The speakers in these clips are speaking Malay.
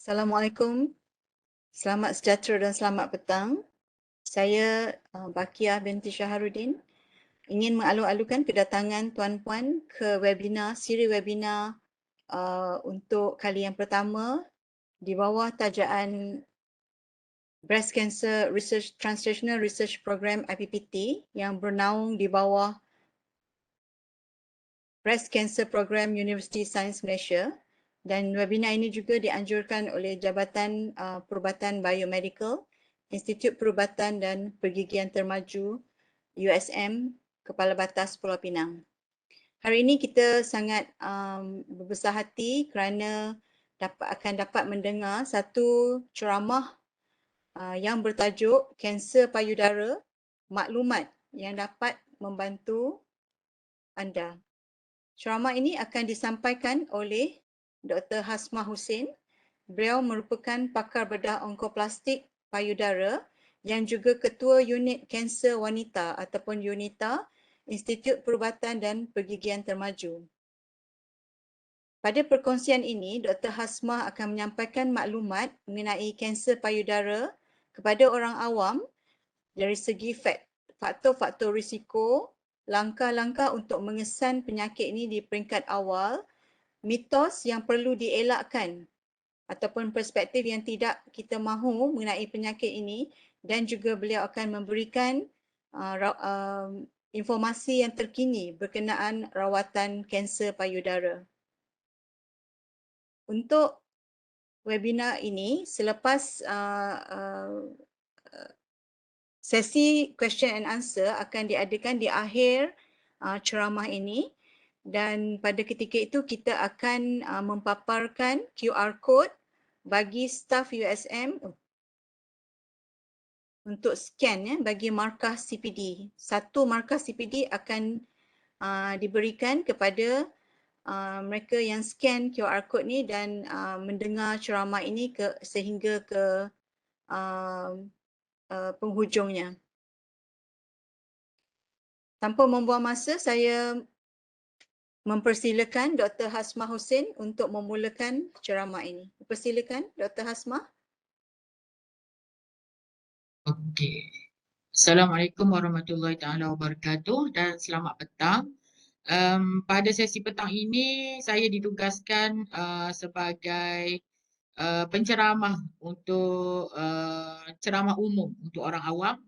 Assalamualaikum, selamat sejahtera dan selamat petang. Saya Bakiah binti Syaharudin ingin mengalu-alukan kedatangan tuan-puan ke webinar, siri webinar untuk kali yang pertama di bawah tajaan Breast Cancer Research Translational Research Program IPPT yang bernaung di bawah Breast Cancer Program University Sains Malaysia, dan webinar ini juga dianjurkan oleh Jabatan Perubatan Biomedical, Institut Perubatan dan Pergigian Termaju USM, Kepala Batas Pulau Pinang. Hari ini kita sangat berbesar hati kerana akan dapat mendengar satu ceramah yang bertajuk Kanser Payudara, Maklumat yang dapat membantu anda. Ceramah ini akan disampaikan oleh Dr. Hasmah Hussein. Beliau merupakan pakar bedah onkoplastik payudara yang juga Ketua Unit Kanser Wanita ataupun UNITA, Institut Perubatan dan Pergigian Termaju. Pada perkongsian ini, Dr. Hasmah akan menyampaikan maklumat mengenai kanser payudara kepada orang awam dari segi faktor-faktor risiko, langkah-langkah untuk mengesan penyakit ini di peringkat awal, mitos yang perlu dielakkan ataupun perspektif yang tidak kita mahu mengenai penyakit ini, dan juga beliau akan memberikan informasi yang terkini berkenaan rawatan kanser payudara. Untuk webinar ini, selepas sesi question and answer akan diadakan di akhir ceramah ini, dan pada ketika itu kita akan mempaparkan QR code bagi staf USM untuk scan bagi markah CPD. Satu markah CPD akan diberikan kepada mereka yang scan QR code ni dan mendengar ceramah ini sehingga ke penghujungnya. Tanpa membuang masa, saya mempersilakan Dr. Hasmah Hussein untuk memulakan ceramah ini. Persilakan Dr. Hasmah. Okey. Assalamualaikum warahmatullahi taala wabarakatuh dan selamat petang. Pada sesi petang ini saya ditugaskan sebagai penceramah untuk ceramah umum untuk orang awam.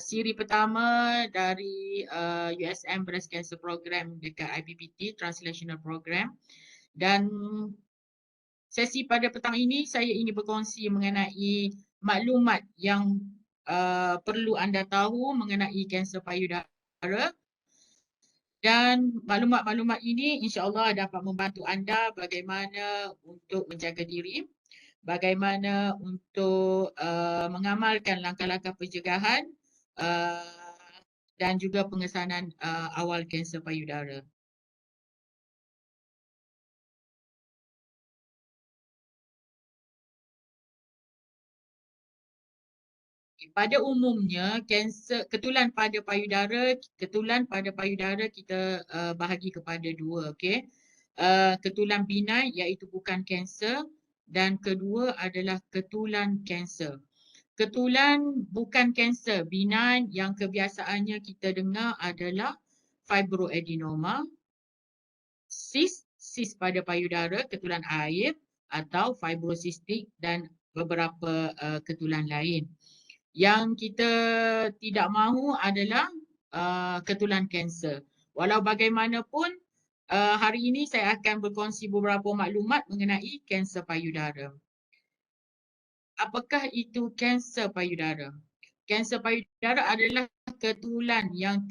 Siri pertama dari USM Breast Cancer Program dekat IPPT Translational Program, dan sesi pada petang ini saya ingin berkongsi mengenai maklumat yang perlu anda tahu mengenai kanser payudara, dan maklumat-maklumat ini insya-Allah dapat membantu anda bagaimana untuk menjaga diri, bagaimana untuk mengamalkan langkah-langkah pencegahan dan juga pengesanan awal kanser payudara. Pada umumnya ketulan pada payudara kita bahagi kepada dua, okey. Ketulan benign iaitu bukan kanser, dan kedua adalah ketulan kanser. Ketulan bukan kanser benign yang kebiasaannya kita dengar adalah fibroadenoma, sis pada payudara, ketulan air, atau fibrosistik, dan beberapa ketulan lain. Yang kita tidak mahu adalah ketulan kanser. Walau bagaimanapun, hari ini saya akan berkongsi beberapa maklumat mengenai kanser payudara. Apakah itu kanser payudara? Kanser payudara adalah ketulan yang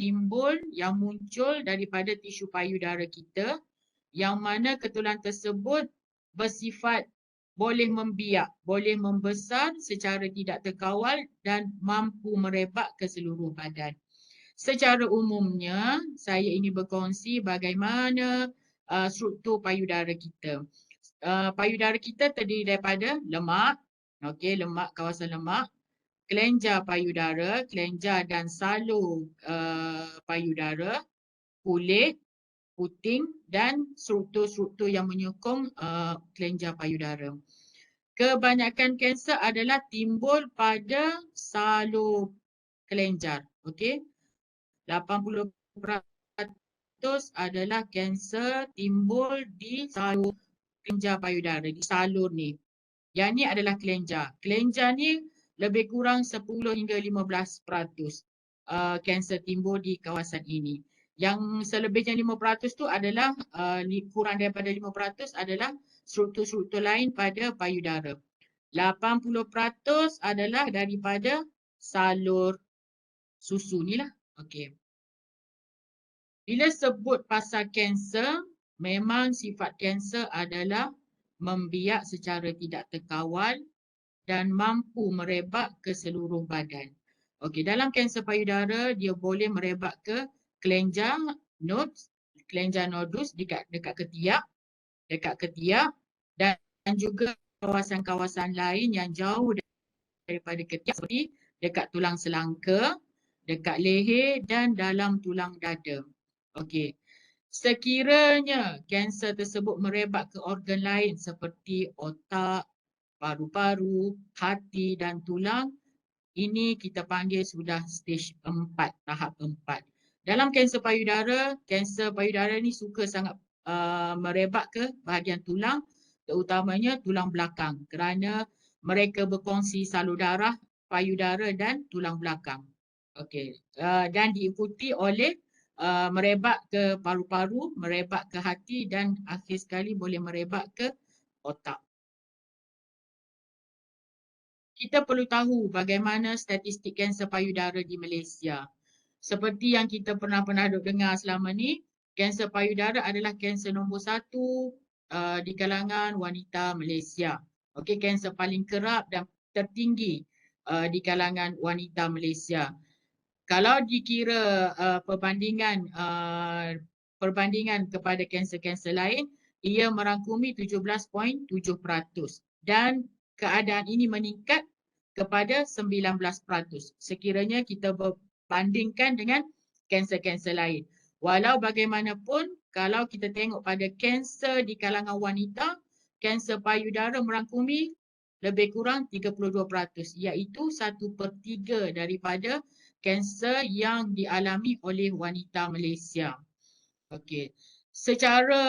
muncul daripada tisu payudara kita, yang mana ketulan tersebut bersifat boleh membiak, boleh membesar secara tidak terkawal dan mampu merebak ke seluruh badan. Secara umumnya, saya ingin berkongsi bagaimana struktur payudara kita. Payudara kita terdiri daripada lemak, lemak, kawasan lemak, kelenjar payudara, kelenjar dan salur payudara, kulit, puting dan struktur-struktur yang menyokong kelenjar payudara. Kebanyakan kanser adalah timbul pada salur kelenjar. Okey. 80% adalah kanser timbul di salur kelenjar payudara, di salur ni. Yang ni adalah kelenjar. Kelenjar ni lebih kurang 10 hingga 15% kanser timbul di kawasan ini. Yang selebihnya 5% tu adalah kurang daripada 5% adalah struktur-struktur lain pada payudara. 80% adalah daripada salur susu ni lah. Okey. Bila sebut pasal kanser, memang sifat kanser adalah membiak secara tidak terkawal dan mampu merebak ke seluruh badan. Okey, dalam kanser payudara dia boleh merebak ke kelenjar nodes, kelenjar nodus dekat ketiak dan juga kawasan-kawasan lain yang jauh daripada ketiak seperti dekat tulang selangka, dekat leher dan dalam tulang dada. Okey. Sekiranya kanser tersebut merebak ke organ lain seperti otak, paru-paru, hati dan tulang, ini kita panggil sudah stage 4, tahap 4. Dalam kanser payudara ni suka sangat merebak ke bahagian tulang, terutamanya tulang belakang kerana mereka berkongsi salur darah, payudara dan tulang belakang. Okey. Dan diikuti oleh merebak ke paru-paru, merebak ke hati dan akhir sekali boleh merebak ke otak. Kita perlu tahu bagaimana statistik kanser payudara di Malaysia. Seperti yang kita pernah dengar selama ni, kanser payudara adalah kanser nombor 1 di kalangan wanita Malaysia. Okey, kanser paling kerap dan tertinggi di kalangan wanita Malaysia. Kalau dikira perbandingan kepada kanser-kanser lain, ia merangkumi 17.7% dan keadaan ini meningkat kepada 19% sekiranya kita berbandingkan dengan kanser-kanser lain. Walau bagaimanapun, kalau kita tengok pada kanser di kalangan wanita, kanser payudara merangkumi lebih kurang 32%, iaitu 1/3 daripada kanser yang dialami oleh wanita Malaysia. Okey. Secara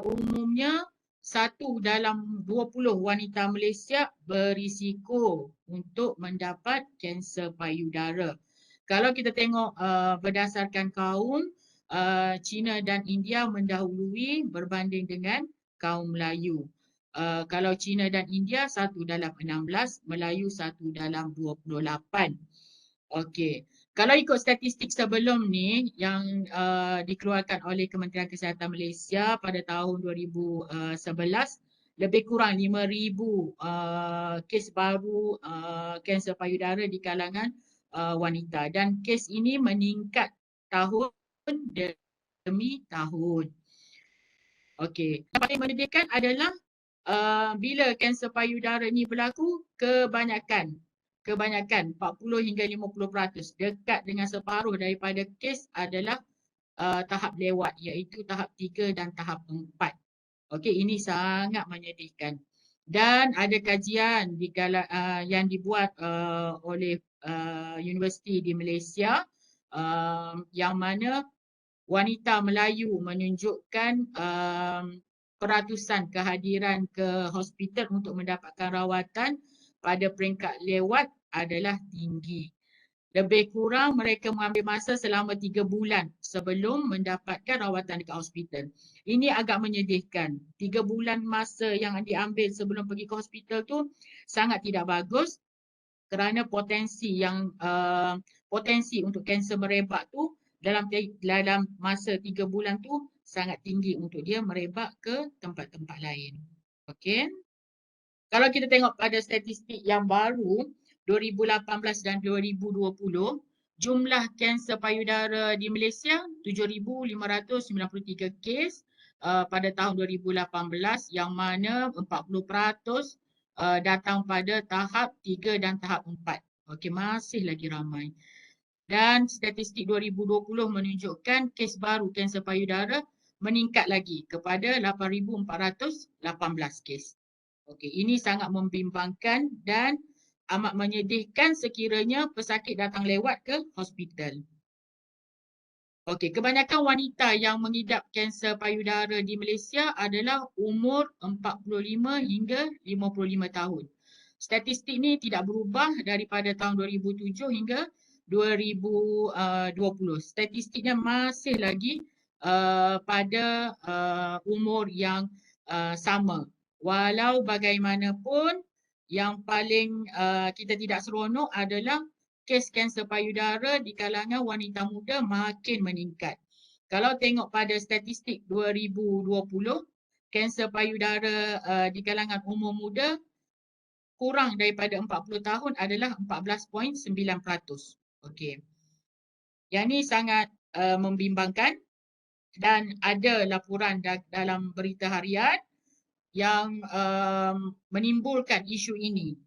umumnya 1 dalam 20 wanita Malaysia berisiko untuk mendapat kanser payudara. Kalau kita tengok berdasarkan kaum, China dan India mendahului berbanding dengan kaum Melayu. Kalau China dan India 1 dalam 16, Melayu 1 dalam 28. Okey. Kalau ikut statistik sebelum ni yang dikeluarkan oleh Kementerian Kesihatan Malaysia pada tahun 2011, lebih kurang 5,000 kes baru kanser payudara di kalangan wanita dan kes ini meningkat tahun demi tahun. Okey. Yang paling menyedihkan adalah bila kanser payudara ni berlaku, kebanyakan 40 hingga 50%, dekat dengan separuh daripada kes adalah tahap lewat, iaitu tahap 3 dan tahap 4. Okey, ini sangat menyedihkan. Dan ada kajian yang dibuat oleh universiti di Malaysia yang mana wanita Melayu menunjukkan peratusan kehadiran ke hospital untuk mendapatkan rawatan pada peringkat lewat adalah tinggi. Lebih kurang mereka mengambil masa selama 3 bulan sebelum mendapatkan rawatan dekat hospital. Ini agak menyedihkan. 3 bulan masa yang diambil sebelum pergi ke hospital tu sangat tidak bagus kerana potensi untuk kanser merebak tu dalam masa 3 bulan tu sangat tinggi untuk dia merebak ke tempat-tempat lain. Okey. Kalau kita tengok pada statistik yang baru 2018 dan 2020, jumlah kanser payudara di Malaysia 7,593 kes pada tahun 2018 yang mana 40% datang pada tahap 3 dan tahap 4. Okey, masih lagi ramai. Dan statistik 2020 menunjukkan kes baru kanser payudara meningkat lagi kepada 8,418 kes. Okey, ini sangat membimbangkan dan amat menyedihkan sekiranya pesakit datang lewat ke hospital. Okey, kebanyakan wanita yang mengidap kanser payudara di Malaysia adalah umur 45 hingga 55 tahun. Statistik ni tidak berubah daripada tahun 2007 hingga 2020. Statistiknya masih lagi pada umur yang sama. Walau bagaimanapun, yang paling kita tidak seronok adalah kes kanser payudara di kalangan wanita muda makin meningkat. Kalau tengok pada statistik 2020, kanser payudara di kalangan umur muda kurang daripada 40 tahun adalah 14.9%. Okey. Yang ini sangat membimbangkan dan ada laporan dalam berita harian yang menimbulkan isu ini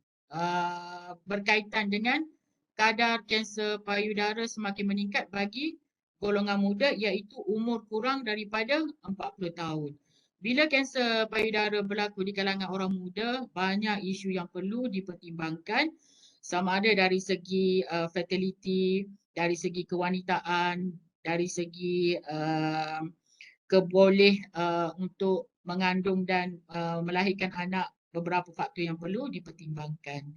berkaitan dengan kadar kanser payudara semakin meningkat bagi golongan muda iaitu umur kurang daripada 40 tahun. Bila kanser payudara berlaku di kalangan orang muda, banyak isu yang perlu dipertimbangkan sama ada dari segi fertility, dari segi kewanitaan, dari segi untuk mengandung dan melahirkan anak, beberapa faktor yang perlu dipertimbangkan.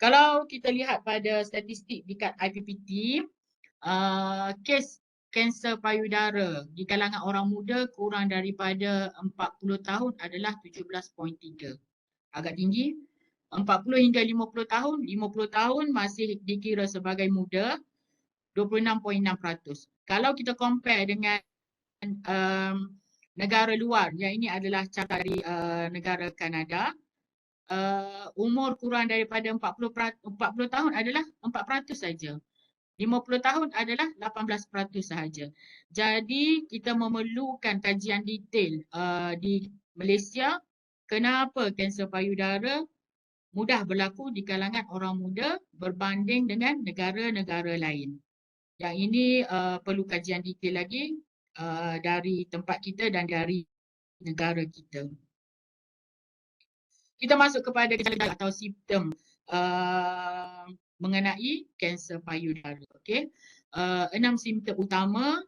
Kalau kita lihat pada statistik dekat IPPT, kes kanser payudara di kalangan orang muda kurang daripada 40 tahun adalah 17.3. Agak tinggi. 40 hingga 50 tahun, 50 tahun masih dikira sebagai muda, 26.6%. Kalau kita compare dengan negara luar, yang ini adalah carta dari negara Kanada, umur kurang daripada 40 tahun adalah 4% saja. 50 tahun adalah 18% sahaja. Jadi kita memerlukan kajian detail di Malaysia kenapa kanser payudara mudah berlaku di kalangan orang muda berbanding dengan negara-negara lain. Yang ini perlu kajian detail lagi dari tempat kita dan dari negara kita. Kita masuk kepada gejala atau simptom mengenai kanser payudara. Okey. 6 simptom utama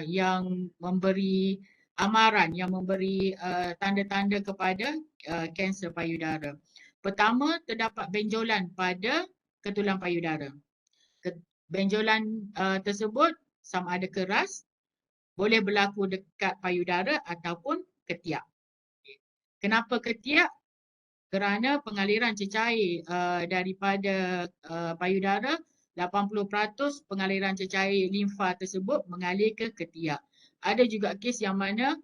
yang memberi amaran, yang memberi tanda-tanda kepada kanser payudara. Pertama, terdapat benjolan pada ketulan payudara. Benjolan tersebut sama ada keras, boleh berlaku dekat payudara ataupun ketiak. Kenapa ketiak? Kerana pengaliran cecair daripada payudara, 80% pengaliran cecair limfa tersebut mengalir ke ketiak. Ada juga kes yang mana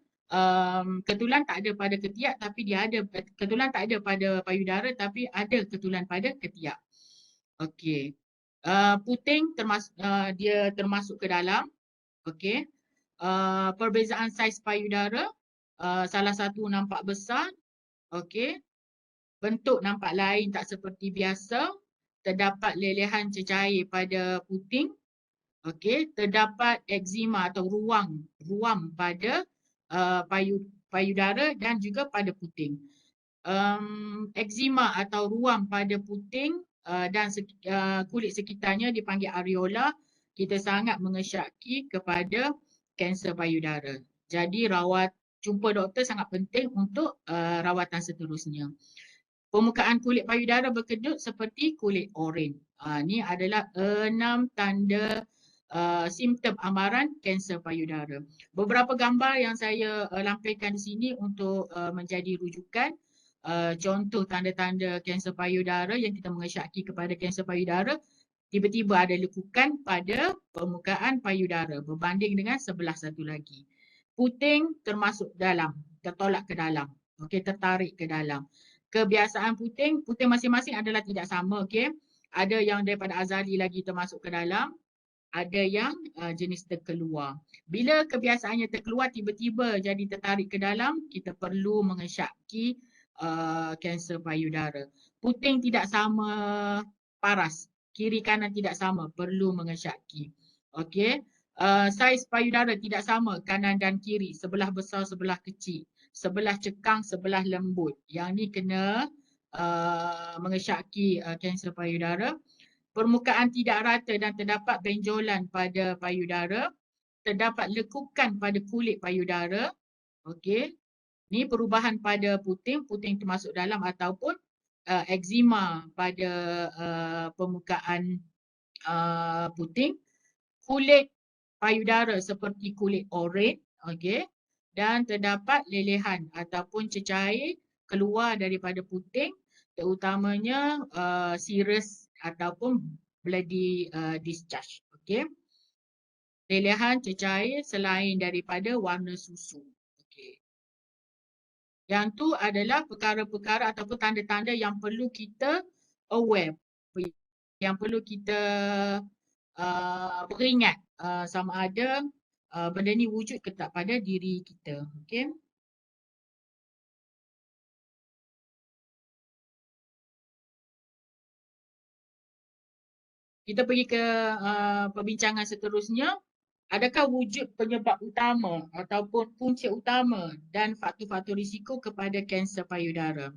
ketulan tak ada pada ketiak tapi dia ada, ketulan tak ada pada payudara tapi ada ketulan pada ketiak. Okey. Puting dia termasuk ke dalam. Okey. Perbezaan saiz payudara, salah satu nampak besar. Okey. Bentuk nampak lain tak seperti biasa. Terdapat lelehan cecair pada puting. Okey, terdapat eczema atau ruam pada payudara dan juga pada puting. Eczema atau ruam pada puting dan kulit sekitarnya dipanggil areola. Kita sangat mengesyaki kepada kanser payudara. Jadi jumpa doktor sangat penting untuk rawatan seterusnya. Permukaan kulit payudara berkedut seperti kulit oren. Ini adalah 6 tanda simptom amaran kanser payudara. Beberapa gambar yang saya lampirkan di sini untuk menjadi rujukan contoh tanda-tanda kanser payudara yang kita mengesyaki kepada kanser payudara. Tiba-tiba ada lekukan pada permukaan payudara berbanding dengan sebelah satu lagi. Puting termasuk dalam, tertolak ke dalam. Okey, tertarik ke dalam. Kebiasaan puting masing-masing adalah tidak sama. Okay? Ada yang daripada azali lagi termasuk ke dalam. Ada yang jenis terkeluar. Bila kebiasaannya terkeluar tiba-tiba jadi tertarik ke dalam, kita perlu mengesyaki kanser payudara. Puting tidak sama paras kiri kanan tidak sama, perlu mengesyaki. Okey. Saiz payudara tidak sama kanan dan kiri, sebelah besar, sebelah kecil, sebelah cekang, sebelah lembut. Yang ni kena mengesyaki kanser payudara. Permukaan tidak rata dan terdapat benjolan pada payudara. Terdapat lekukan pada kulit payudara. Okey. Ni perubahan pada puting, puting termasuk dalam ataupun eczema pada permukaan puting. Kulit payudara seperti kulit oren, okey. Dan terdapat lelehan ataupun cecair keluar daripada puting, terutamanya serous ataupun bloody discharge, okey. Lelehan cecair selain daripada warna susu. Okey. Yang tu adalah perkara-perkara ataupun tanda-tanda yang perlu kita aware, yang perlu kita beringat sama ada benda ni wujud ke tak pada diri kita. Okey. Kita pergi ke perbincangan seterusnya. Adakah wujud penyebab utama ataupun punca utama dan faktor-faktor risiko kepada kanser payudara?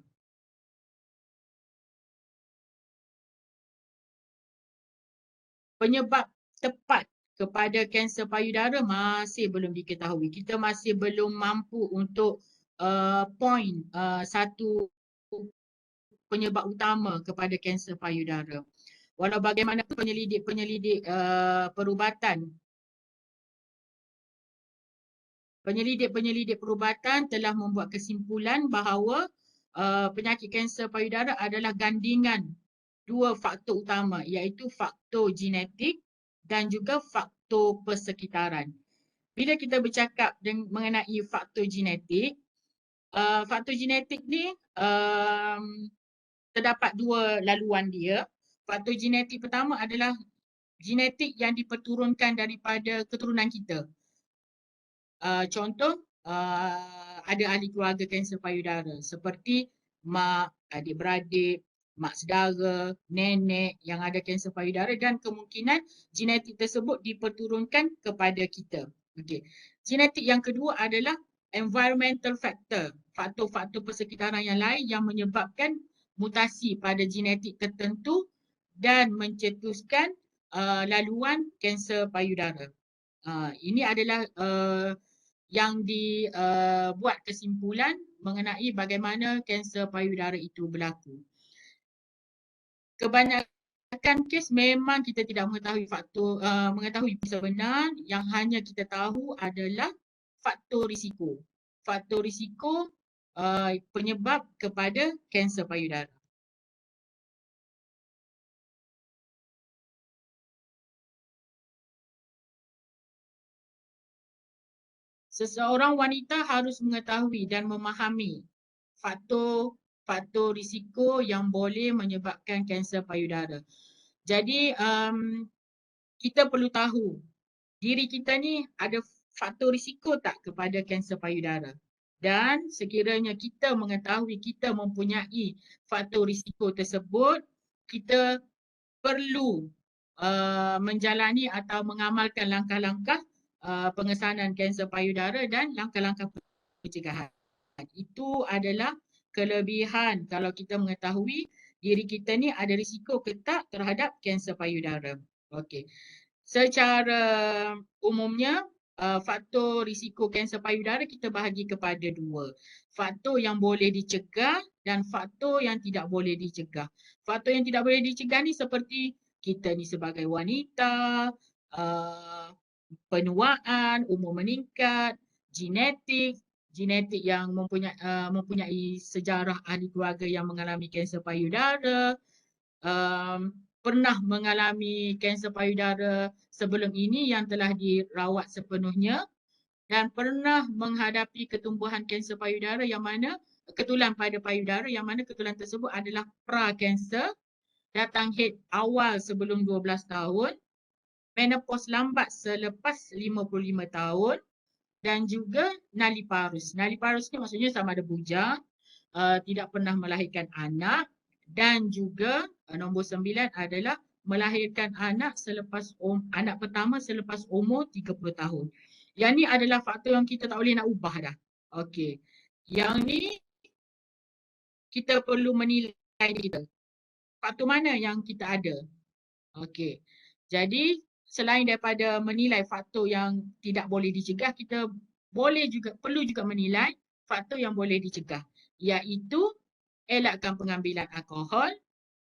Penyebab tepat kepada kanser payudara masih belum diketahui. Kita masih belum mampu untuk point satu penyebab utama kepada kanser payudara. Walau bagaimanapun penyelidik-penyelidik perubatan telah membuat kesimpulan bahawa penyakit kanser payudara adalah gandingan dua faktor utama, iaitu faktor genetik dan juga faktor persekitaran. Bila kita bercakap mengenai faktor genetik ni terdapat dua laluan dia. Faktor genetik pertama adalah genetik yang diperturunkan daripada keturunan kita. Contoh, ada ahli keluarga kanser payudara seperti mak, adik-beradik, mak saudara, nenek yang ada kanser payudara dan kemungkinan genetik tersebut diperturunkan kepada kita. Okey. Genetik yang kedua adalah environmental factor, faktor-faktor persekitaran yang lain yang menyebabkan mutasi pada genetik tertentu dan mencetuskan laluan kanser payudara. Ini adalah yang dibuat kesimpulan mengenai bagaimana kanser payudara itu berlaku. Kebanyakan kes memang kita tidak mengetahui faktor mengetahui sebenar, yang hanya kita tahu adalah faktor risiko. Faktor risiko penyebab kepada kanser payudara. Seseorang wanita harus mengetahui dan memahami faktor risiko yang boleh menyebabkan kanser payudara. Jadi kita perlu tahu diri kita ni ada faktor risiko tak kepada kanser payudara. Dan sekiranya kita mengetahui kita mempunyai faktor risiko tersebut, kita perlu menjalani atau mengamalkan langkah-langkah pengesanan kanser payudara dan langkah-langkah pencegahan. Itu adalah kelebihan kalau kita mengetahui diri kita ni ada risiko ke tak terhadap kanser payudara. Okey. Secara umumnya faktor risiko kanser payudara kita bahagi kepada dua. Faktor yang boleh dicegah dan faktor yang tidak boleh dicegah. Faktor yang tidak boleh dicegah ni seperti kita ni sebagai wanita, penuaan, umur meningkat, genetik yang mempunyai sejarah ahli keluarga yang mengalami kanser payudara, pernah mengalami kanser payudara sebelum ini yang telah dirawat sepenuhnya dan pernah menghadapi ketumbuhan kanser payudara yang mana ketulan pada payudara yang mana ketulan tersebut adalah pra-kanser, datang head awal sebelum 12 tahun, menopause lambat selepas 55 tahun dan juga naliparus. Naliparus ni maksudnya sama ada bujang, tidak pernah melahirkan anak dan juga nombor 9 adalah melahirkan anak anak pertama selepas umur 30 tahun. Yang ni adalah faktor yang kita tak boleh nak ubah dah. Okey. Yang ni kita perlu menilai kita. Faktor mana yang kita ada? Okey. Jadi selain daripada menilai faktor yang tidak boleh dicegah, kita perlu juga menilai faktor yang boleh dicegah, iaitu elakkan pengambilan alkohol,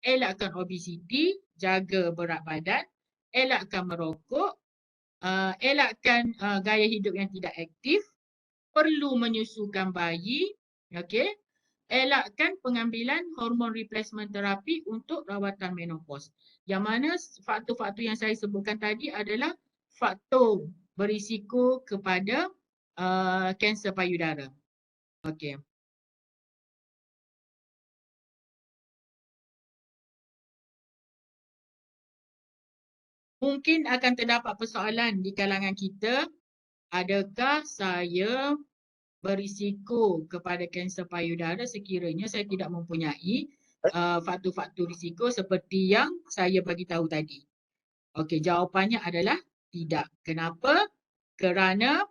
elakkan obesiti, jaga berat badan, elakkan merokok, elakkan gaya hidup yang tidak aktif, perlu menyusukan bayi, okey. Elakkan pengambilan hormon replacement terapi untuk rawatan menopause. Yang mana faktor-faktor yang saya sebutkan tadi adalah faktor berisiko kepada kanser payudara. Okey. Mungkin akan terdapat persoalan di kalangan kita, adakah saya berisiko kepada kanser payudara sekiranya saya tidak mempunyai faktor-faktor risiko seperti yang saya bagi tahu tadi. Okey, jawapannya adalah tidak. Kenapa? Kerana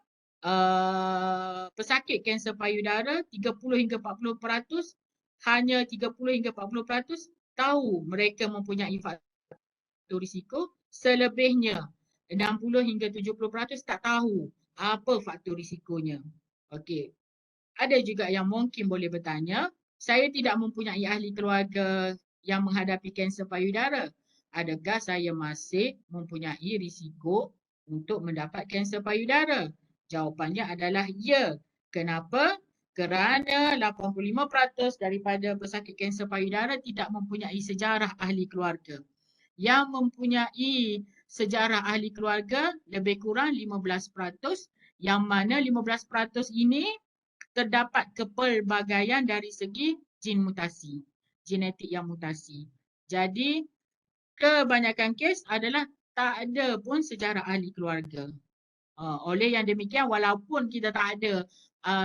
pesakit kanser payudara 30 hingga 40%, hanya 30 hingga 40% tahu mereka mempunyai faktor risiko, selebihnya 60 hingga 70% tak tahu apa faktor risikonya. Okey. Ada juga yang mungkin boleh bertanya, saya tidak mempunyai ahli keluarga yang menghadapi kanser payudara. Adakah saya masih mempunyai risiko untuk mendapat kanser payudara? Jawapannya adalah ya. Kenapa? Kerana 85% daripada pesakit kanser payudara tidak mempunyai sejarah ahli keluarga. Yang mempunyai sejarah ahli keluarga lebih kurang 15%, yang mana 15% ini terdapat kepelbagaian dari segi jin mutasi, genetik yang mutasi. Jadi kebanyakan kes adalah tak ada pun sejarah ahli keluarga. Oleh yang demikian, walaupun kita tak ada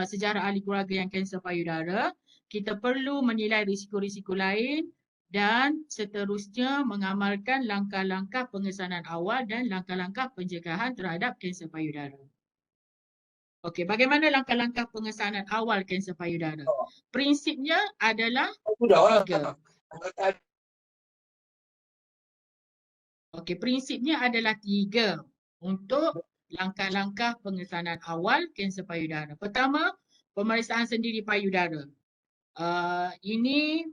sejarah ahli keluarga yang kanser payudara, kita perlu menilai risiko-risiko lain dan seterusnya mengamalkan langkah-langkah pengesanan awal dan langkah-langkah pencegahan terhadap kanser payudara. Okey, bagaimana langkah-langkah pengesanan awal kanser payudara? Prinsipnya adalah 3. Okey, prinsipnya adalah 3 untuk langkah-langkah pengesanan awal kanser payudara. Pertama, pemeriksaan sendiri payudara. Ini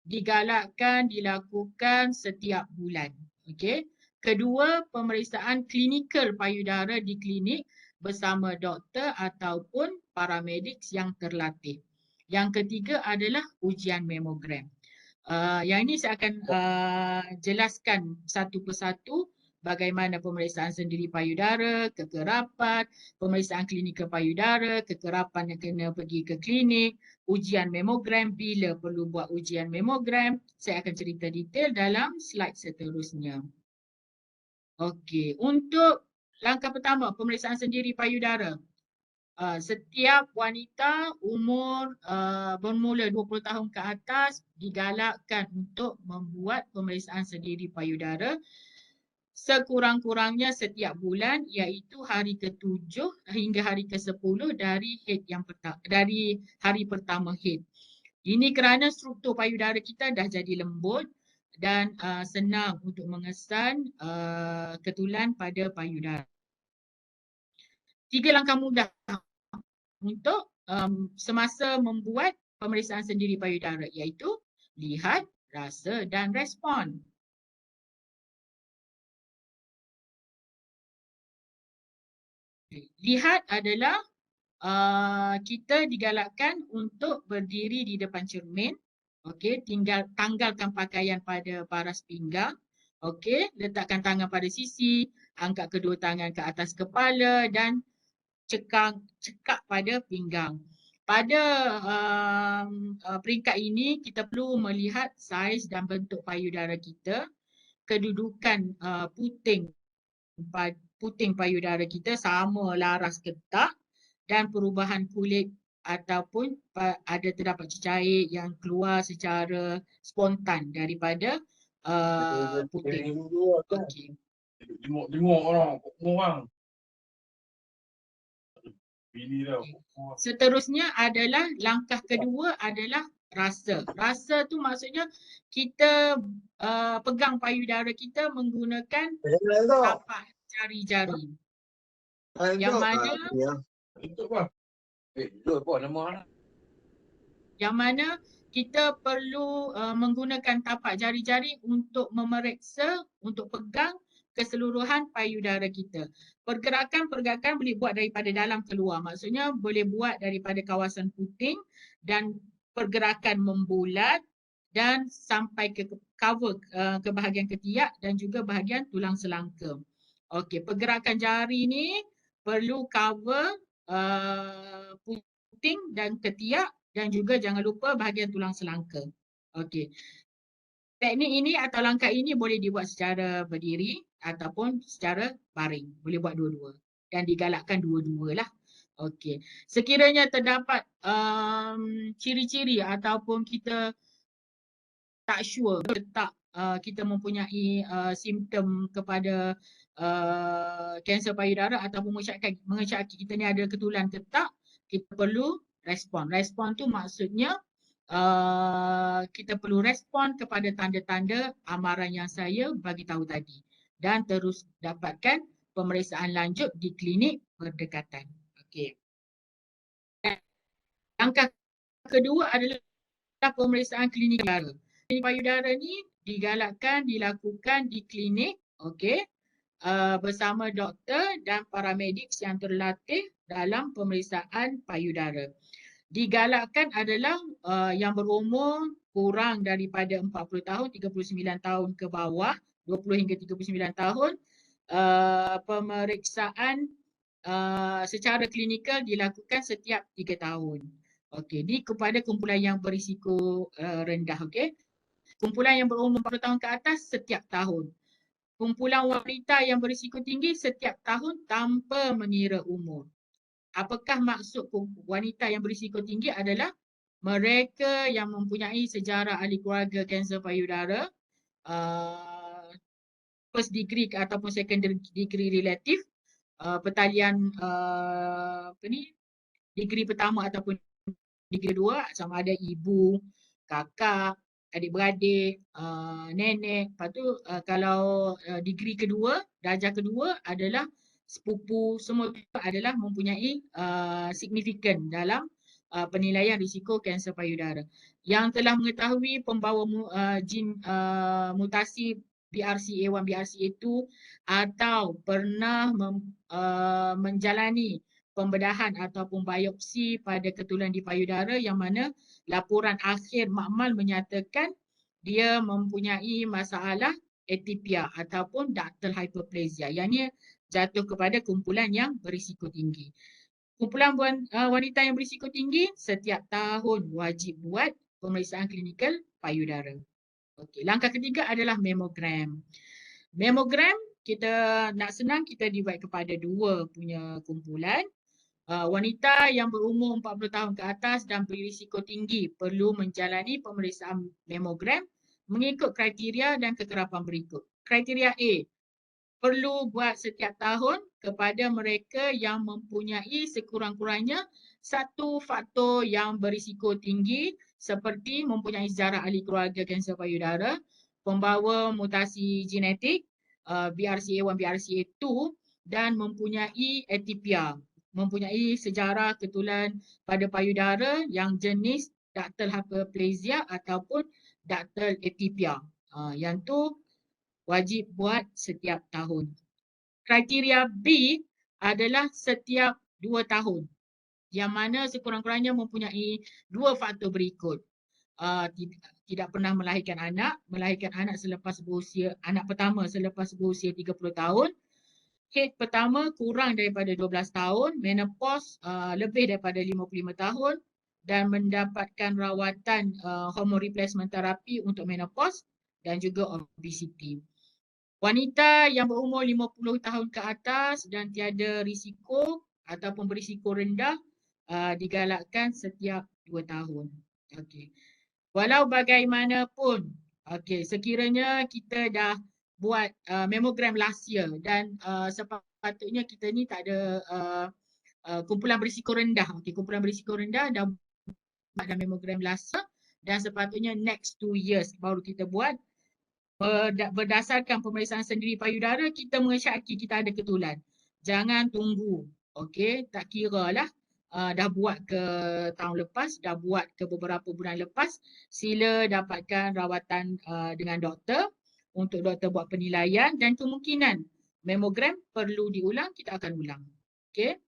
digalakkan dilakukan setiap bulan. Okey. Kedua, pemeriksaan klinikal payudara di klinik bersama doktor ataupun paramedik yang terlatih. Yang ketiga adalah ujian mamogram. Yang ini saya akan jelaskan satu persatu bagaimana pemeriksaan sendiri payudara, kekerapan, pemeriksaan klinikal payudara, kekerapan yang kena pergi ke klinik, ujian mamogram, bila perlu buat ujian mamogram. Saya akan cerita detail dalam slide seterusnya. Okey, untuk langkah pertama, pemeriksaan sendiri payudara. Setiap wanita umur bermula 20 tahun ke atas digalakkan untuk membuat pemeriksaan sendiri payudara sekurang-kurangnya setiap bulan, iaitu hari ke-7 hingga hari ke-10 dari hari pertama haid. Ini kerana struktur payudara kita dah jadi lembut dan senang untuk mengesan ketulan pada payudara. 3 langkah mudah untuk semasa membuat pemeriksaan sendiri payudara, iaitu lihat, rasa dan respon. Lihat adalah kita digalakkan untuk berdiri di depan cermin. Okey, tanggalkan pakaian pada paras pinggang. Okey, letakkan tangan pada sisi, angkat kedua tangan ke atas kepala dan cekak pada pinggang. Pada peringkat ini, kita perlu melihat saiz dan bentuk payudara kita, kedudukan puting payudara kita sama laras ke tak, dan perubahan kulit ataupun ada terdapat cecair yang keluar secara spontan daripada puting. Okey. Jenguk orang. Bini dah. Seterusnya adalah langkah kedua adalah rasa. Rasa tu maksudnya kita pegang payudara kita menggunakan tapak jari-jari. Yang mana yang mana kita perlu menggunakan tapak jari-jari untuk memeriksa, untuk pegang keseluruhan payudara kita. Pergerakan-pergerakan boleh buat daripada dalam keluar. Maksudnya boleh buat daripada kawasan puting dan pergerakan membulat dan sampai ke cover ke bahagian ketiak dan juga bahagian tulang selangka. Okey, pergerakan jari ni perlu cover puting dan ketiak dan juga jangan lupa bahagian tulang selangka. Okey. Teknik ini atau langkah ini boleh dibuat secara berdiri ataupun secara baring. Boleh buat dua-dua dan digalakkan dua-dua lah. Okey. Sekiranya terdapat ciri-ciri ataupun kita tak sure, tak kita mempunyai simptom kepada kanser payudara ataupun mengesyaki kita ni ada ketulan ke tak, kita perlu respon. Respon tu maksudnya kita perlu respon kepada tanda-tanda amaran yang saya bagi tahu tadi dan terus dapatkan pemeriksaan lanjut di klinik berdekatan. Okey. Langkah kedua adalah pemeriksaan klinik payudara. Klinik payudara ni digalakkan dilakukan di klinik, okey, bersama doktor dan paramedik yang terlatih dalam pemeriksaan payudara. Digalakkan adalah yang berumur kurang daripada 40 tahun, 39 tahun ke bawah, 20 hingga 39 tahun. Pemeriksaan secara klinikal dilakukan setiap 3 tahun. Okey, ini kepada kumpulan yang berisiko rendah, okey. Kumpulan yang berumur 40 tahun ke atas setiap tahun. Kumpulan wanita yang berisiko tinggi setiap tahun tanpa mengira umur. Apakah maksud wanita yang berisiko tinggi adalah mereka yang mempunyai sejarah ahli keluarga kanser payudara, first degree ataupun secondary degree relatif, pertalian degree pertama ataupun degree kedua, sama ada ibu, kakak, adik-beradik, nenek. Lepas tu kalau degree kedua, darjah kedua adalah sepupu, semua adalah mempunyai signifikan dalam penilaian risiko kanser payudara. Yang telah mengetahui pembawa jin mutasi BRCA1, BRCA2 atau pernah menjalani pembedahan ataupun biopsi pada ketulan di payudara yang mana laporan akhir makmal menyatakan dia mempunyai masalah atipia ataupun ductal hyperplasia. Yang ini jatuh kepada kumpulan yang berisiko tinggi. Kumpulan wanita yang berisiko tinggi setiap tahun wajib buat pemeriksaan klinikal payudara. Okey, langkah ketiga adalah memogram. Memogram kita nak senang kita divide kepada dua punya kumpulan. Wanita yang berumur 40 tahun ke atas dan berisiko tinggi perlu menjalani pemeriksaan memogram mengikut kriteria dan kekerapan berikut. Kriteria A, perlu buat setiap tahun kepada mereka yang mempunyai sekurang-kurangnya satu faktor yang berisiko tinggi seperti mempunyai sejarah ahli keluarga kanser payudara, pembawa mutasi genetik, BRCA1, BRCA2 dan mempunyai atipia, mempunyai sejarah ketulan pada payudara yang jenis ductal hyperplasia ataupun ductal atipia. Yang tu wajib buat setiap tahun. Kriteria B adalah setiap 2 tahun. Yang mana sekurang-kurangnya mempunyai dua faktor berikut. Tidak pernah melahirkan anak selepas berusia, anak pertama selepas berusia 30 tahun. Haid pertama kurang daripada 12 tahun, menopause lebih daripada 55 tahun dan mendapatkan rawatan hormone replacement therapy untuk menopause dan juga obesity. Wanita yang berumur 50 tahun ke atas dan tiada risiko ataupun berisiko rendah digalakkan setiap 2 tahun. Okey. Walau bagaimanapun Okey, sekiranya kita dah buat mammogram last year dan sepatutnya kita ni tak ada kumpulan berisiko rendah. Okey, kumpulan berisiko rendah dah buat dah mammogram last year dan sepatutnya next 2 years baru kita buat. Berdasarkan pemeriksaan sendiri payudara, kita mengesyaki kita ada ketulan. Jangan tunggu. Okey, tak kira lah dah buat ke tahun lepas, dah buat ke beberapa bulan lepas, sila dapatkan rawatan dengan doktor untuk doktor buat penilaian dan kemungkinan mammogram perlu diulang, kita akan ulang. Okey.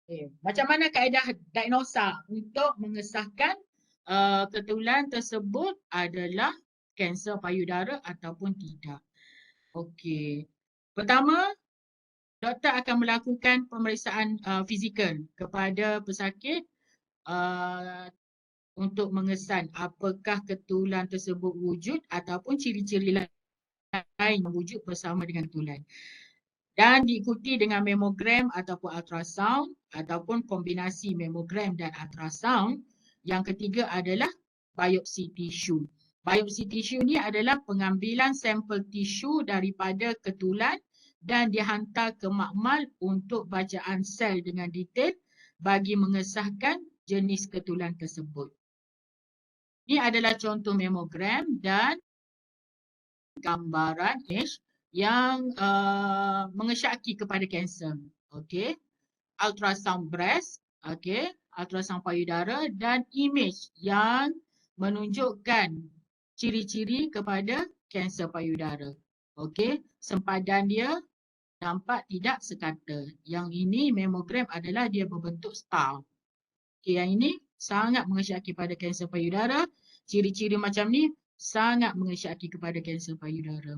Okay. Macam mana kaedah diagnosa untuk mengesahkan ketulan tersebut adalah kanser payudara ataupun tidak? Okey. Pertama, doktor akan melakukan pemeriksaan fizikal kepada pesakit untuk mengesan apakah ketulan tersebut wujud ataupun ciri-ciri lain wujud bersama dengan ketulan. Dan diikuti dengan mammogram ataupun ultrasound ataupun kombinasi mammogram dan ultrasound. Yang ketiga adalah biopsi tisu. Biopsi tisu ni adalah pengambilan sampel tisu daripada ketulan dan dihantar ke makmal untuk bacaan sel dengan detail bagi mengesahkan jenis ketulan tersebut. Ini adalah contoh mammogram dan gambaran image yang mengesyaki kepada kanser. Okey. Ultrasound breast, okey, ultrasound payudara dan image yang menunjukkan ciri-ciri kepada kanser payudara. Okey, sempadan dia nampak tidak sekata. Yang ini mammogram adalah dia berbentuk star. Okey, yang ini sangat mengesyaki pada kanser payudara. Ciri-ciri macam ni sangat mengesyaki kepada kanser payudara.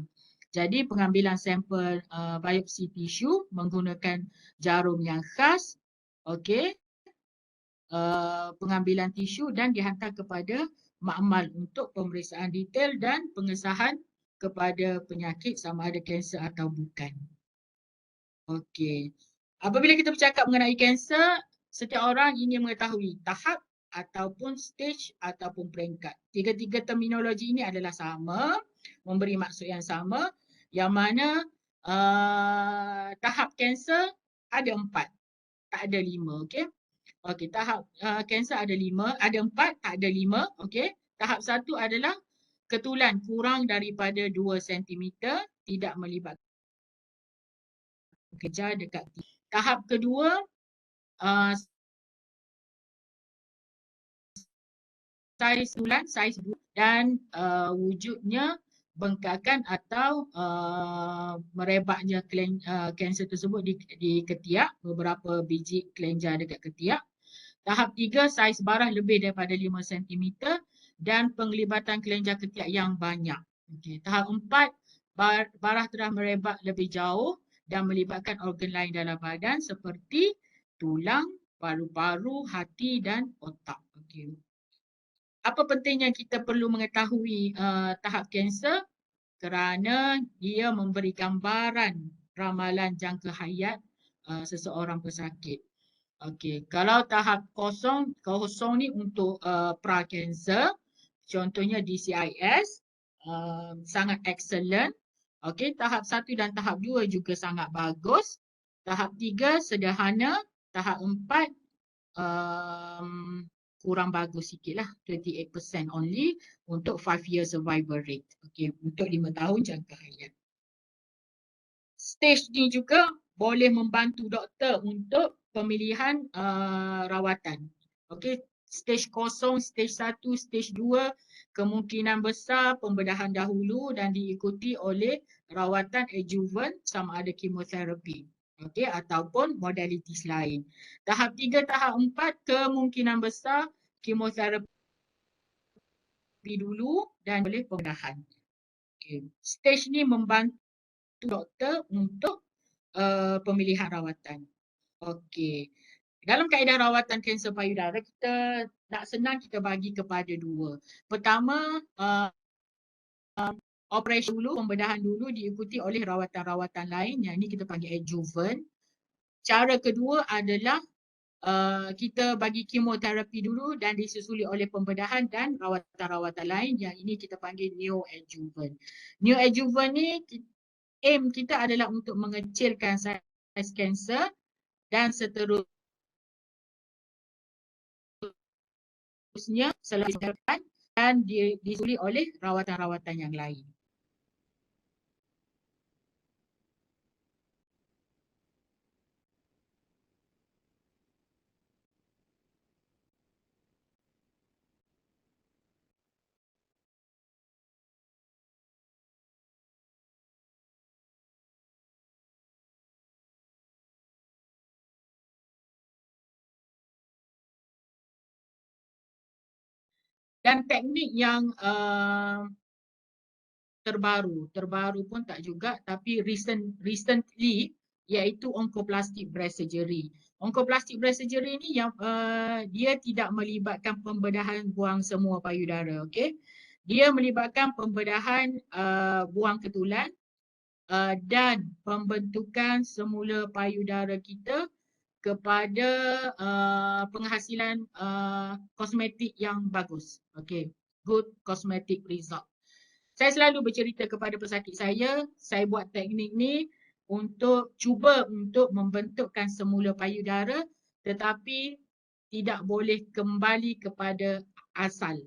Jadi pengambilan sampel biopsi tisu menggunakan jarum yang khas, okey, pengambilan tisu dan dihantar kepada makmal untuk pemeriksaan detail dan pengesahan kepada penyakit sama ada kanser atau bukan. Okey, apabila kita bercakap mengenai kanser, setiap orang ingin mengetahui tahap ataupun stage ataupun peringkat. Tiga-tiga terminologi ini adalah sama, memberi maksud yang sama, yang mana tahap kanser ada 4, tak ada 5, okey. Okey, tahap kanser ada 5, ada 4, tak ada 5, okey. Tahap 1 adalah ketulan kurang daripada 2 cm, tidak melibatkan kejar dekat. Tahap kedua saiz ketulan, saiz dan wujudnya bengkakan atau merebaknya kanser tersebut di ketiak, beberapa biji kelenjar dekat ketiak. Tahap 3, saiz barah lebih daripada 5 cm dan penglibatan kelenjar ketiak yang banyak. Okay. Tahap 4, barah telah merebak lebih jauh dan melibatkan organ lain dalam badan seperti tulang, paru-paru, hati dan otak. Okay. Apa pentingnya kita perlu mengetahui tahap kanser? Kerana dia memberi gambaran ramalan jangka hayat seseorang pesakit. Okey, kalau tahap kosong ni untuk pra-kanser, contohnya DCIS, sangat excellent. Okey, tahap 1 dan tahap 2 juga sangat bagus. Tahap 3 sederhana, tahap 4 kurang bagus sikit lah, 28% only untuk 5-year survival rate. Okey, untuk 5 tahun jangka hayat. Stage ni juga boleh membantu doktor untuk pemilihan rawatan. Okey, stage kosong, stage 1, stage 2, kemungkinan besar pembedahan dahulu dan diikuti oleh rawatan adjuvant sama ada kemoterapi. Okey, ataupun modalitis lain. Tahap 3, tahap 4, kemungkinan besar kemoterapi dulu dan boleh pembedahan. Okay. Stage ni membantu doktor untuk pemilihan rawatan. Okey. Dalam kaedah rawatan kanser payudara, kita nak senang kita bagi kepada 2. Pertama, operasi dulu, pembedahan dulu diikuti oleh rawatan-rawatan lain, yang ini kita panggil adjuvant. Cara kedua adalah kita bagi kemoterapi dulu dan disusuli oleh pembedahan dan rawatan-rawatan lain yang ini kita panggil neoadjuvant. Neoadjuvant ni aim kita adalah untuk mengecilkan saiz kanser dan seterusnya selalu dan disusuli oleh rawatan-rawatan yang lain. Dan teknik yang terbaru pun tak juga, tapi recently iaitu onkoplastik breast surgery. Onkoplastik breast surgery ni yang dia tidak melibatkan pembedahan buang semua payudara, okey. Dia melibatkan pembedahan buang ketulan dan pembentukan semula payudara kita kepada penghasilan kosmetik yang bagus. Okay, good cosmetic result. Saya selalu bercerita kepada pesakit saya buat teknik ni untuk cuba untuk membentukkan semula payudara tetapi tidak boleh kembali kepada asal.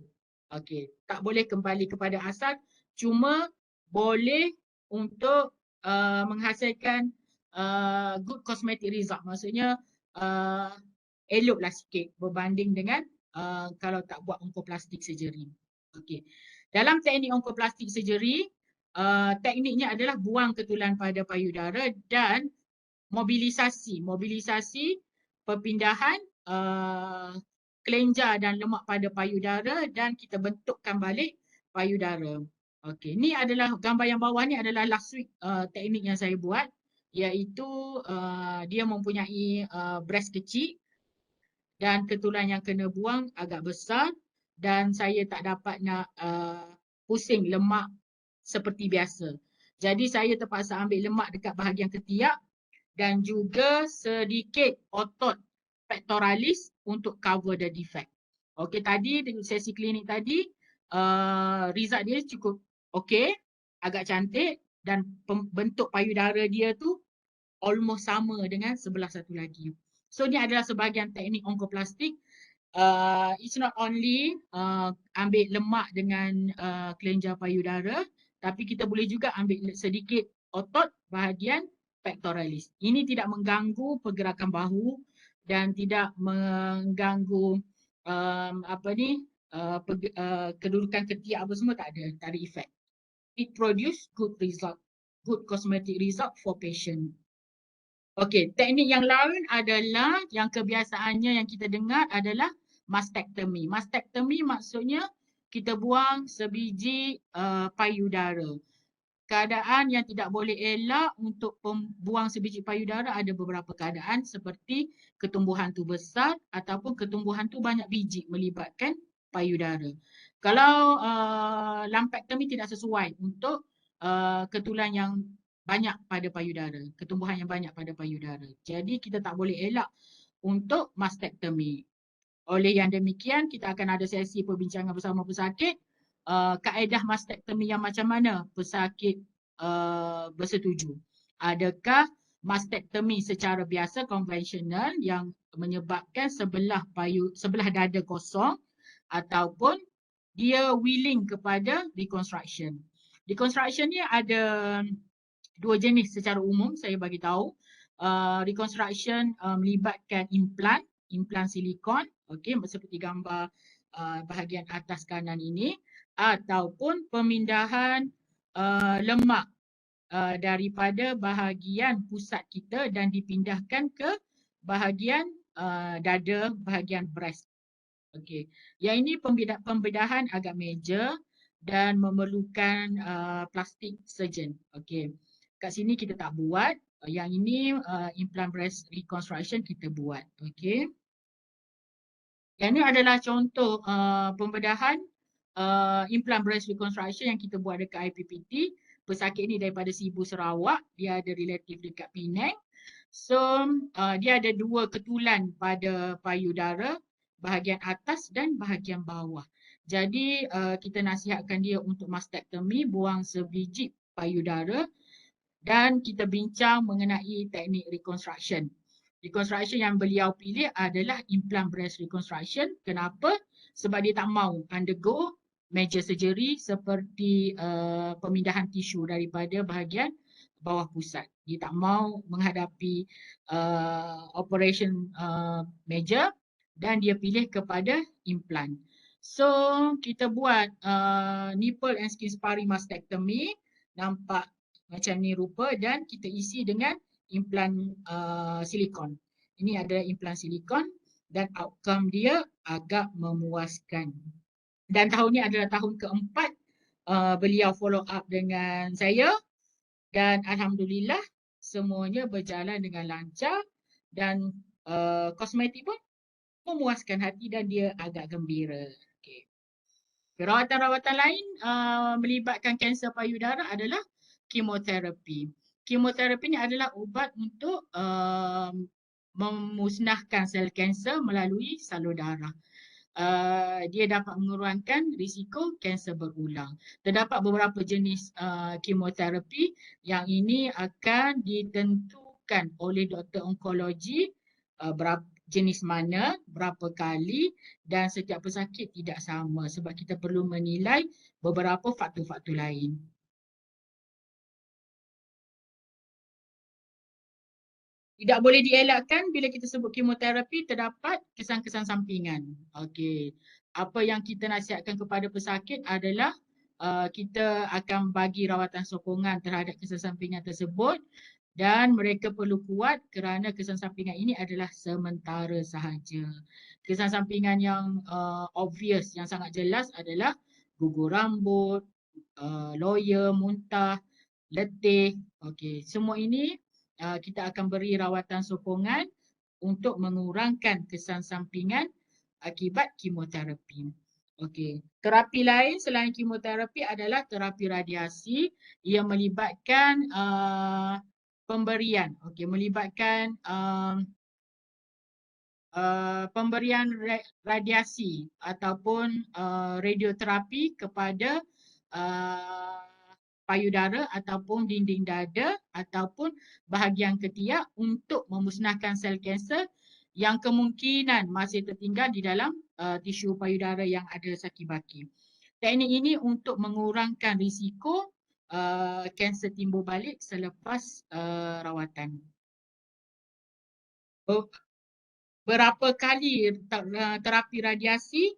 Okay, tak boleh kembali kepada asal, cuma boleh untuk menghasilkan good cosmetic result. Maksudnya eloklah sikit berbanding dengan kalau tak buat onkoplastik surgery. Okay. Dalam teknik onkoplastik surgery, tekniknya adalah buang ketulan pada payudara dan mobilisasi perpindahan kelenjar dan lemak pada payudara dan kita bentukkan balik payudara. Okey, ni adalah gambar yang bawah ni adalah last week teknik yang saya buat, iaitu dia mempunyai breast kecil dan ketulan yang kena buang agak besar dan saya tak dapat nak pusing lemak seperti biasa. Jadi saya terpaksa ambil lemak dekat bahagian ketiak dan juga sedikit otot pectoralis untuk cover the defect. Okey, tadi sesi klinik tadi result dia cukup okey, agak cantik dan bentuk payudara dia tu almost sama dengan sebelah satu lagi. So ni adalah sebahagian teknik onkoplastik. It's not only ambil lemak dengan kelenjar payudara, tapi kita boleh juga ambil sedikit otot bahagian pectoralis. Ini tidak mengganggu pergerakan bahu dan tidak mengganggu kedudukan ketiak apa semua, tak ada efek. It produce good result, good cosmetic result for patient. Okey, teknik yang lain adalah yang kebiasaannya yang kita dengar adalah mastektomi. Mastektomi maksudnya kita buang sebiji payudara. Keadaan yang tidak boleh elak untuk buang sebiji payudara ada beberapa keadaan seperti ketumbuhan tu besar ataupun ketumbuhan tu banyak biji melibatkan payudara. Kalau lumpectomy tidak sesuai untuk ketulan yang banyak pada payudara, ketumbuhan yang banyak pada payudara. Jadi kita tak boleh elak untuk mastektomi. Oleh yang demikian, kita akan ada sesi perbincangan bersama pesakit. Kaedah mastektomi yang macam mana pesakit bersetuju. Adakah mastektomi secara biasa konvensional yang menyebabkan sebelah dada kosong ataupun dia willing kepada reconstruction. Reconstruction ni ada dua jenis secara umum saya bagi tahu. Reconstruction melibatkan implan silikon, okey, seperti gambar bahagian atas kanan ini, ataupun pemindahan lemak daripada bahagian pusat kita dan dipindahkan ke bahagian dada, bahagian breast. Okey, yang ini pembedahan agak major dan memerlukan plastic surgeon. Okey, kat sini kita tak buat. Yang ini implant breast reconstruction kita buat. Okey. Yang ini adalah contoh pembedahan implant breast reconstruction yang kita buat dekat IPPT. Pesakit ni daripada Sibu Sarawak, dia ada relatif dekat Penang. So dia ada dua ketulan pada payudara, bahagian atas dan bahagian bawah. Jadi kita nasihatkan dia untuk mastektomi, buang sebiji payudara, dan kita bincang mengenai teknik reconstruction. Reconstruction yang beliau pilih adalah implant breast reconstruction. Kenapa? Sebab dia tak mahu undergo major surgery seperti pemindahan tisu daripada bahagian bawah pusat. Dia tak mahu menghadapi operation major dan dia pilih kepada implant. So kita buat nipple and skin sparring mastectomy, nampak macam ni rupa, dan kita isi dengan implant silikon. Ini adalah implant silikon dan outcome dia agak memuaskan. Dan tahun ni adalah tahun keempat beliau follow up dengan saya dan alhamdulillah semuanya berjalan dengan lancar dan kosmetik pun memuaskan hati dan dia agak gembira. Okay. Rawatan-rawatan lain melibatkan kanser payudara adalah kemoterapi. Kemoterapi ni adalah ubat untuk memusnahkan sel kanser melalui salur darah. Dia dapat mengurangkan risiko kanser berulang. Terdapat beberapa jenis kemoterapi yang ini akan ditentukan oleh doktor onkologi berapa jenis mana, berapa kali, dan setiap pesakit tidak sama sebab kita perlu menilai beberapa faktor-faktor lain. Tidak boleh dielakkan bila kita sebut kemoterapi terdapat kesan-kesan sampingan. Okey. Apa yang kita nasihatkan kepada pesakit adalah kita akan bagi rawatan sokongan terhadap kesan sampingan tersebut dan mereka perlu kuat kerana kesan sampingan ini adalah sementara sahaja. Kesan sampingan yang obvious, yang sangat jelas adalah gugur rambut, loya, muntah, letih. Okey, semua ini kita akan beri rawatan sokongan untuk mengurangkan kesan sampingan akibat kemoterapi. Okey, terapi lain selain kemoterapi adalah terapi radiasi yang melibatkan pemberian. Okey, melibatkan pemberian radiasi ataupun radioterapi kepada payudara ataupun dinding dada ataupun bahagian ketiak untuk memusnahkan sel kanser yang kemungkinan masih tertinggal di dalam tisu payudara yang ada saki-baki. Teknik ini untuk mengurangkan risiko kanser timbul balik selepas rawatan. Berapa kali terapi radiasi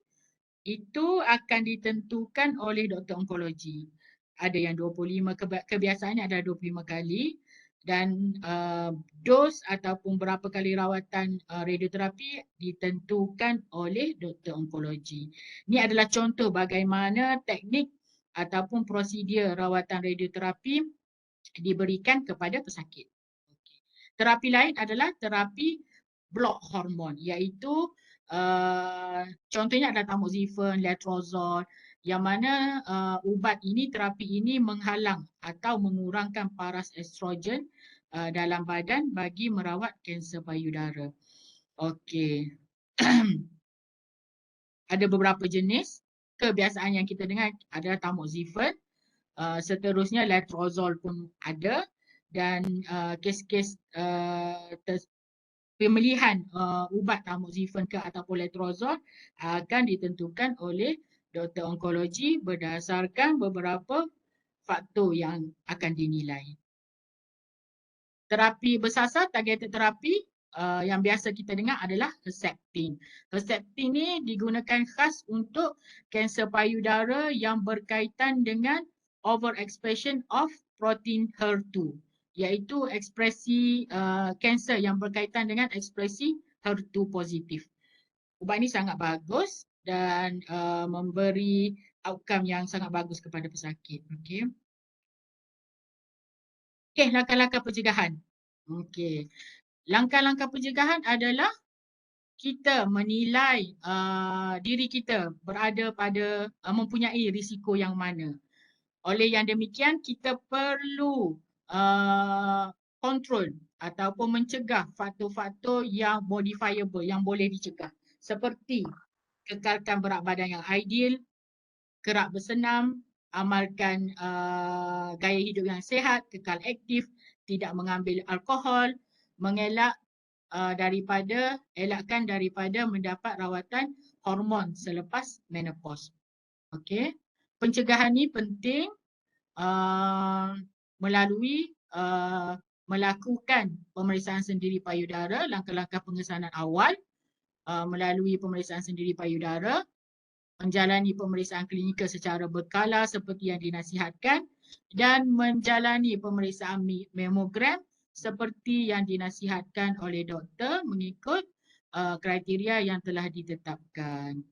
itu akan ditentukan oleh doktor onkologi. Ada yang 25, kebiasaannya adalah 25 kali dan dos ataupun berapa kali rawatan radioterapi ditentukan oleh doktor onkologi. Ini adalah contoh bagaimana teknik ataupun prosedur rawatan radioterapi diberikan kepada pesakit. Terapi lain adalah terapi blok hormon, iaitu contohnya adalah tamoxifen, letrozole, yang mana ubat ini, terapi ini menghalang atau mengurangkan paras estrogen dalam badan bagi merawat kanser payudara. Okey. Ada beberapa jenis. Kebiasaan yang kita dengar adalah tamoxifen, seterusnya letrozole pun ada, dan kes-kes pemilihan ubat tamoxifen ke ataupun letrozole akan ditentukan oleh doktor onkologi berdasarkan beberapa faktor yang akan dinilai. Terapi bersasar, targeted terapi yang biasa kita dengar adalah Herceptin. Herceptin ni digunakan khas untuk kanser payudara yang berkaitan dengan overexpression of protein HER2, iaitu ekspresi kanser yang berkaitan dengan ekspresi HER2 positif. Ubat ini sangat bagus dan memberi outcome yang sangat bagus kepada pesakit. Okey. Okey, langkah-langkah pencegahan. Okey. Langkah-langkah pencegahan adalah kita menilai diri kita berada pada mempunyai risiko yang mana. Oleh yang demikian, kita perlu kontrol ataupun mencegah faktor-faktor yang modifiable, yang boleh dicegah. Seperti kekalkan berat badan yang ideal, gerak bersenam, amalkan gaya hidup yang sihat, kekal aktif, tidak mengambil alkohol, elakkan daripada mendapat rawatan hormon selepas menopause. Okey. Pencegahan ni penting melalui melakukan pemeriksaan sendiri payudara, langkah-langkah pengesanan awal melalui pemeriksaan sendiri payudara, menjalani pemeriksaan klinikal secara berkala seperti yang dinasihatkan dan menjalani pemeriksaan mamogram seperti yang dinasihatkan oleh doktor mengikut kriteria yang telah ditetapkan.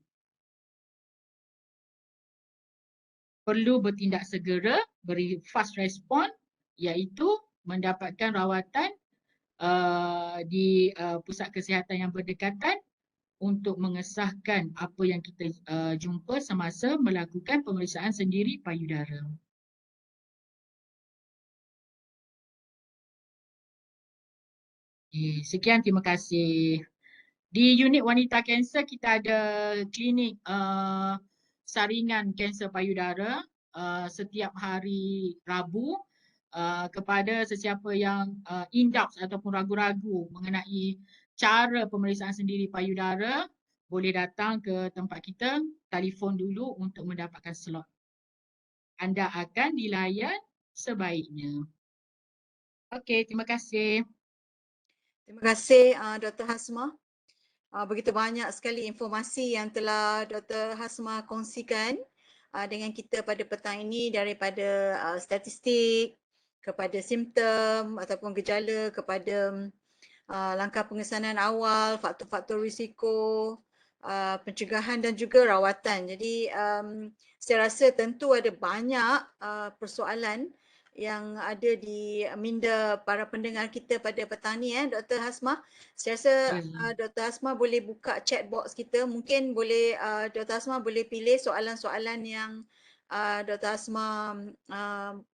Perlu bertindak segera, beri fast respon, iaitu mendapatkan rawatan di pusat kesihatan yang berdekatan untuk mengesahkan apa yang kita jumpa semasa melakukan pemeriksaan sendiri payudara. Sekian, terima kasih. Di unit wanita kanser kita ada klinik saringan kanser payudara setiap hari Rabu kepada sesiapa yang in doubt ataupun ragu-ragu mengenai cara pemeriksaan sendiri payudara, boleh datang ke tempat kita, telefon dulu untuk mendapatkan slot. Anda akan dilayan sebaiknya. Okey, terima kasih. Terima kasih Dr. Hasmah. Begitu banyak sekali informasi yang telah Dr. Hasmah kongsikan dengan kita pada petang ini, daripada statistik kepada simptom ataupun gejala, kepada langkah pengesanan awal, faktor-faktor risiko, pencegahan dan juga rawatan. Jadi saya rasa tentu ada banyak persoalan yang ada di minda para pendengar kita pada petang ni, Dr. Hasmah. Saya rasa Dr. Hasmah boleh buka chat box kita. Mungkin boleh Dr. Hasmah boleh pilih soalan-soalan yang Dr. Hasmah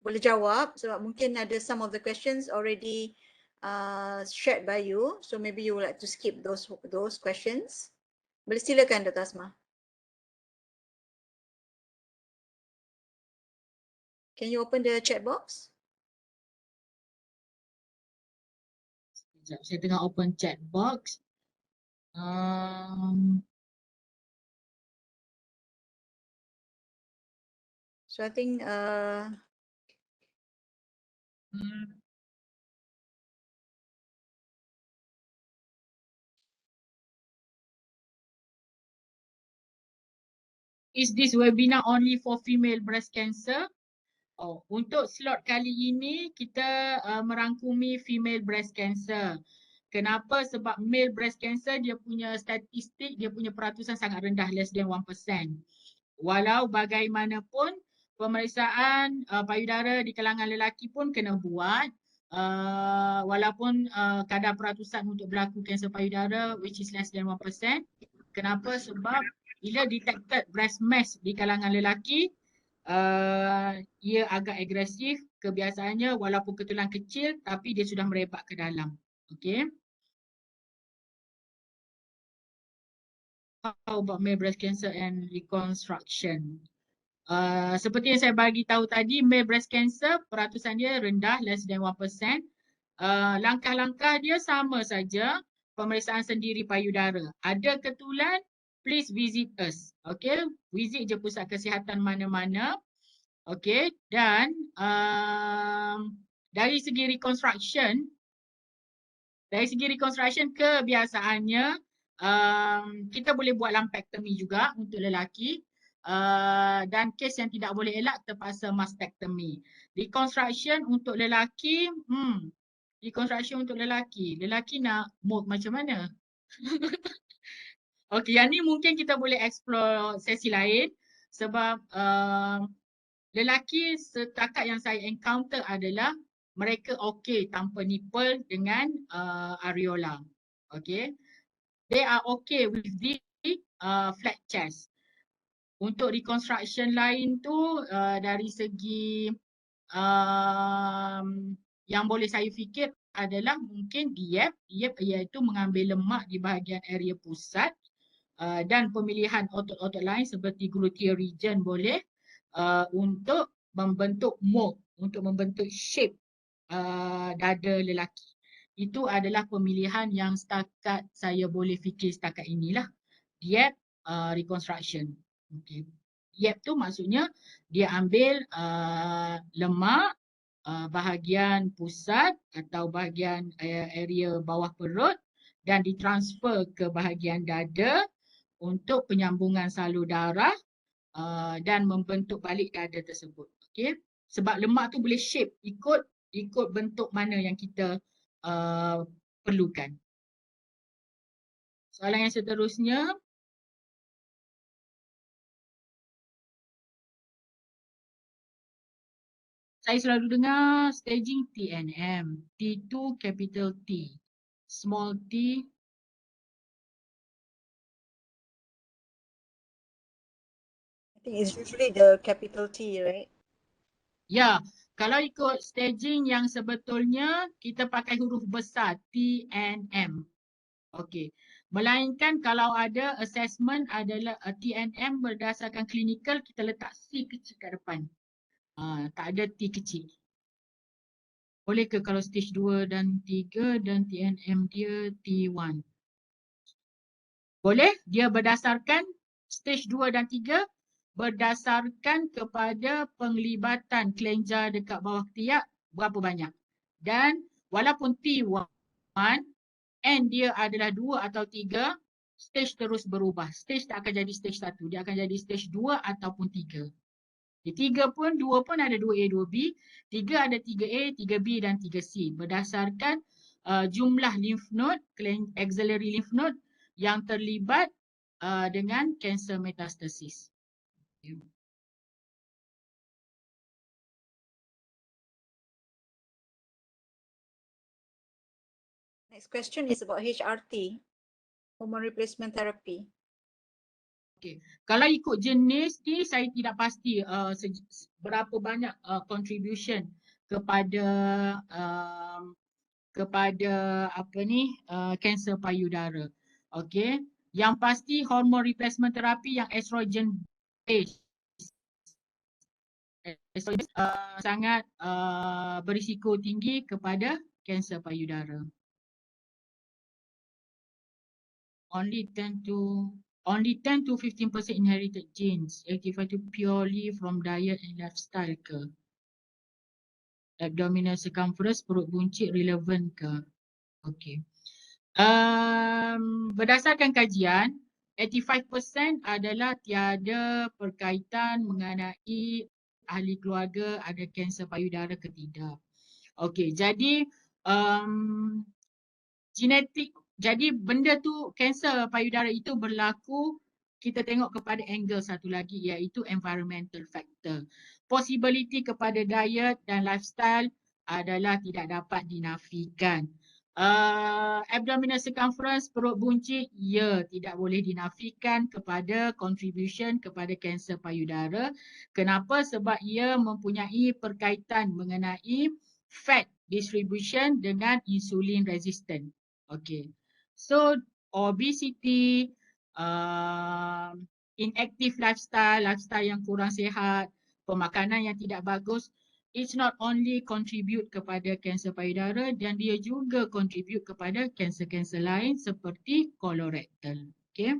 boleh jawab, sebab mungkin ada some of the questions already shared by you. So maybe you would like to skip those questions. Boleh silakan Dr. Hasmah. Can you open the chat box? Sekejap, saya tengah open chat box. So I think is this webinar only for female breast cancer? Untuk slot kali ini kita merangkumi female breast cancer. Kenapa? Sebab male breast cancer dia punya statistik, dia punya peratusan sangat rendah, less than 1%. Walau bagaimanapun pemeriksaan payudara di kalangan lelaki pun kena buat. Walaupun kadar peratusan untuk berlaku kanser payudara which is less than 1%. Kenapa? Sebab bila detected breast mass di kalangan lelaki, ia agak agresif. Kebiasaannya walaupun ketulan kecil tapi dia sudah merebak ke dalam. Okay. How about male breast cancer and reconstruction? Seperti yang saya bagi tahu tadi, male breast cancer peratusan dia rendah, less than 1%. Langkah-langkah dia sama saja, pemeriksaan sendiri payudara. Ada ketulan, please visit us. Okay, visit je pusat kesihatan mana-mana. Okay, dan dari segi reconstruction kebiasaannya kita boleh buat lumpectomy juga untuk lelaki. Dan kes yang tidak boleh elak terpaksa mastectomy. Reconstruction untuk lelaki, lelaki nak mold macam mana? Okey, yang ni mungkin kita boleh explore sesi lain sebab lelaki setakat yang saya encounter adalah mereka okey tanpa nipple dengan areola. Okay, they are okay with the flat chest. Untuk reconstruction lain tu dari segi Yang boleh saya fikir adalah mungkin DIEP iaitu mengambil lemak di bahagian area pusat dan pemilihan otot-otot lain seperti gluteal region boleh untuk membentuk mold, untuk membentuk shape dada lelaki. Itu adalah pemilihan yang setakat saya boleh fikir setakat inilah. DIEP reconstruction. Okay. DIEP tu maksudnya dia ambil lemak bahagian pusat atau bahagian area bawah perut dan ditransfer ke bahagian dada untuk penyambungan salur darah dan membentuk balik dada tersebut. Okay? Sebab lemak tu boleh shape ikut bentuk mana yang kita perlukan. Soalan yang seterusnya. Saya selalu dengar staging TNM, T2 capital T, small t. I think it's usually the capital T, right? Ya, kalau ikut staging yang sebetulnya kita pakai huruf besar TNM. Okey. Melainkan kalau ada assessment adalah TNM berdasarkan klinikal, kita letak C kecil kat depan. Tak ada T kecil. Boleh ke kalau stage 2 dan 3 dan TNM dia T1? Boleh, dia berdasarkan stage 2 dan 3 berdasarkan kepada penglibatan kelenjar dekat bawah ketiak berapa banyak. Dan walaupun T1, N dia adalah 2 atau 3, stage terus berubah. Stage tak akan jadi stage 1, dia akan jadi stage 2 ataupun 3. Di 3 pun, 2 pun ada 2A, 2B, 3 ada 3A, 3B dan 3C berdasarkan jumlah lymph node, axillary lymph node yang terlibat dengan kanser metastasis. Next question is about HRT, hormone replacement therapy. Okay. Kalau ikut jenis ni saya tidak pasti berapa banyak contribution kepada apa ni kanser payudara. Okey. Yang pasti hormone replacement therapy yang estrogen based sangat berisiko tinggi kepada kanser payudara. Only 10 to 15% inherited genes, 85% purely from diet and lifestyle ke? Abdominal circumference, perut buncit relevan ke? Okey. Berdasarkan kajian, 85% adalah tiada perkaitan mengenai ahli keluarga ada kanser payudara ke tidak. Okey, jadi genetik, jadi benda tu kanser payudara itu berlaku, kita tengok kepada angle satu lagi iaitu environmental factor. Possibility kepada diet dan lifestyle adalah tidak dapat dinafikan. Abdominal circumference, perut buncit, ya, tidak boleh dinafikan kepada contribution kepada kanser payudara. Kenapa? Sebab ia mempunyai perkaitan mengenai fat distribution dengan insulin resistant. Okay, so obesity, inactive lifestyle, lifestyle yang kurang sihat, pemakanan yang tidak bagus, it's not only contribute kepada kanser payudara dan dia juga contribute kepada kanser-kanser lain seperti colorectal. Okay.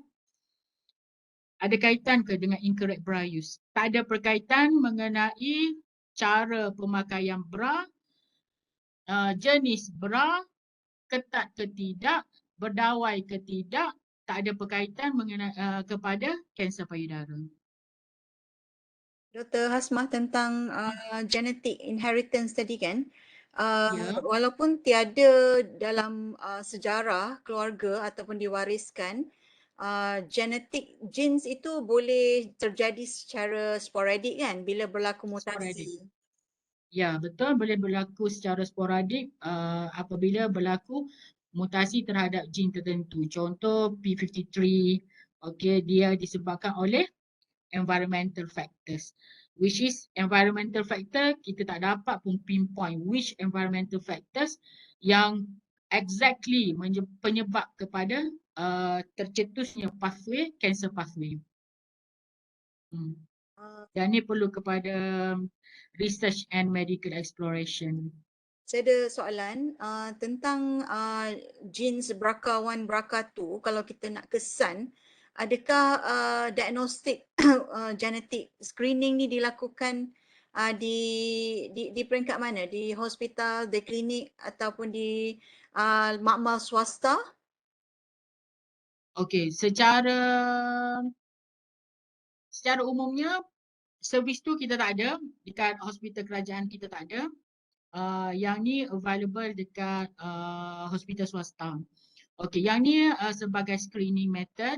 Ada kaitan ke dengan incorrect bra use? Tak ada perkaitan mengenai cara pemakaian bra, jenis bra, ketat ke tidak, berdawai ke tidak, tak ada perkaitan mengenai kepada kanser payudara. Dr. Hasmah, tentang genetic inheritance tadi kan, walaupun tiada dalam sejarah keluarga ataupun diwariskan, genetic genes itu boleh terjadi secara sporadik kan bila berlaku mutasi. Sporadik. Ya, betul, boleh berlaku secara sporadik apabila berlaku mutasi terhadap gen tertentu. Contoh P53, okey, dia disebabkan oleh environmental factors. which is environmental factor. Kita tak dapat pun pinpoint which environmental factors yang exactly penyebab kepada tercetusnya pathway, cancer pathway. Dan ni perlu kepada research and medical exploration. Saya ada soalan tentang genes BRCA1, BRCA2. Kalau kita nak kesan, adakah diagnostik genetik screening ni dilakukan di peringkat mana? Di hospital, di klinik ataupun di makmal swasta? Okey, secara umumnya servis tu kita tak ada, dekat hospital kerajaan kita tak ada. Yang ni available dekat hospital swasta. Okey, yang ni sebagai screening method,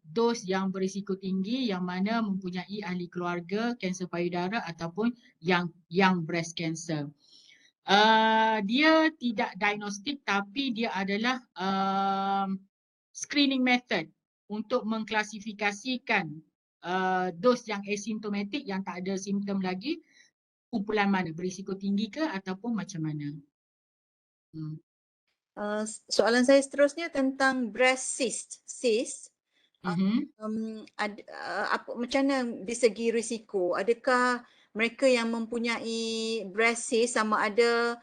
dos yang berisiko tinggi yang mana mempunyai ahli keluarga kanser payudara ataupun yang breast cancer. Dia tidak diagnostik tapi dia adalah screening method untuk mengklasifikasikan dos yang asimptomatik yang tak ada simptom lagi, kumpulan mana, berisiko tinggi ke ataupun macam mana. Soalan saya seterusnya tentang breast cyst. Macam mana di segi risiko? Adakah mereka yang mempunyai breast cyst sama ada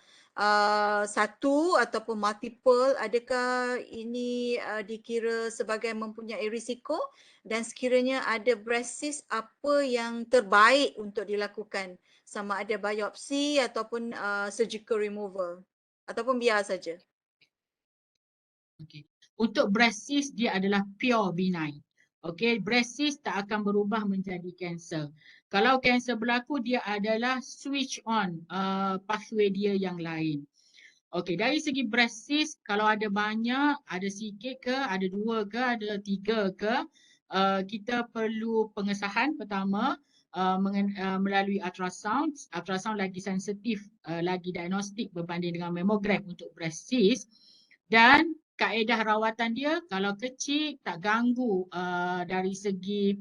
satu ataupun multiple, adakah ini dikira sebagai mempunyai risiko? Dan sekiranya ada breast cyst, apa yang terbaik untuk dilakukan? Sama ada biopsi ataupun surgical removal ataupun biar saja. Okay. Untuk breast cyst dia adalah pure benign. Okay, breast cyst tak akan berubah menjadi kanser. Kalau kanser berlaku dia adalah switch on pathway dia yang lain. Okay, dari segi breast cyst kalau ada banyak, ada sikit ke, ada 2 ke, ada 3 ke, kita perlu pengesahan pertama melalui ultrasound. Ultrasound lagi sensitif, lagi diagnostik berbanding dengan mammogram untuk breast cyst. Dan kaedah rawatan dia kalau kecil tak ganggu dari segi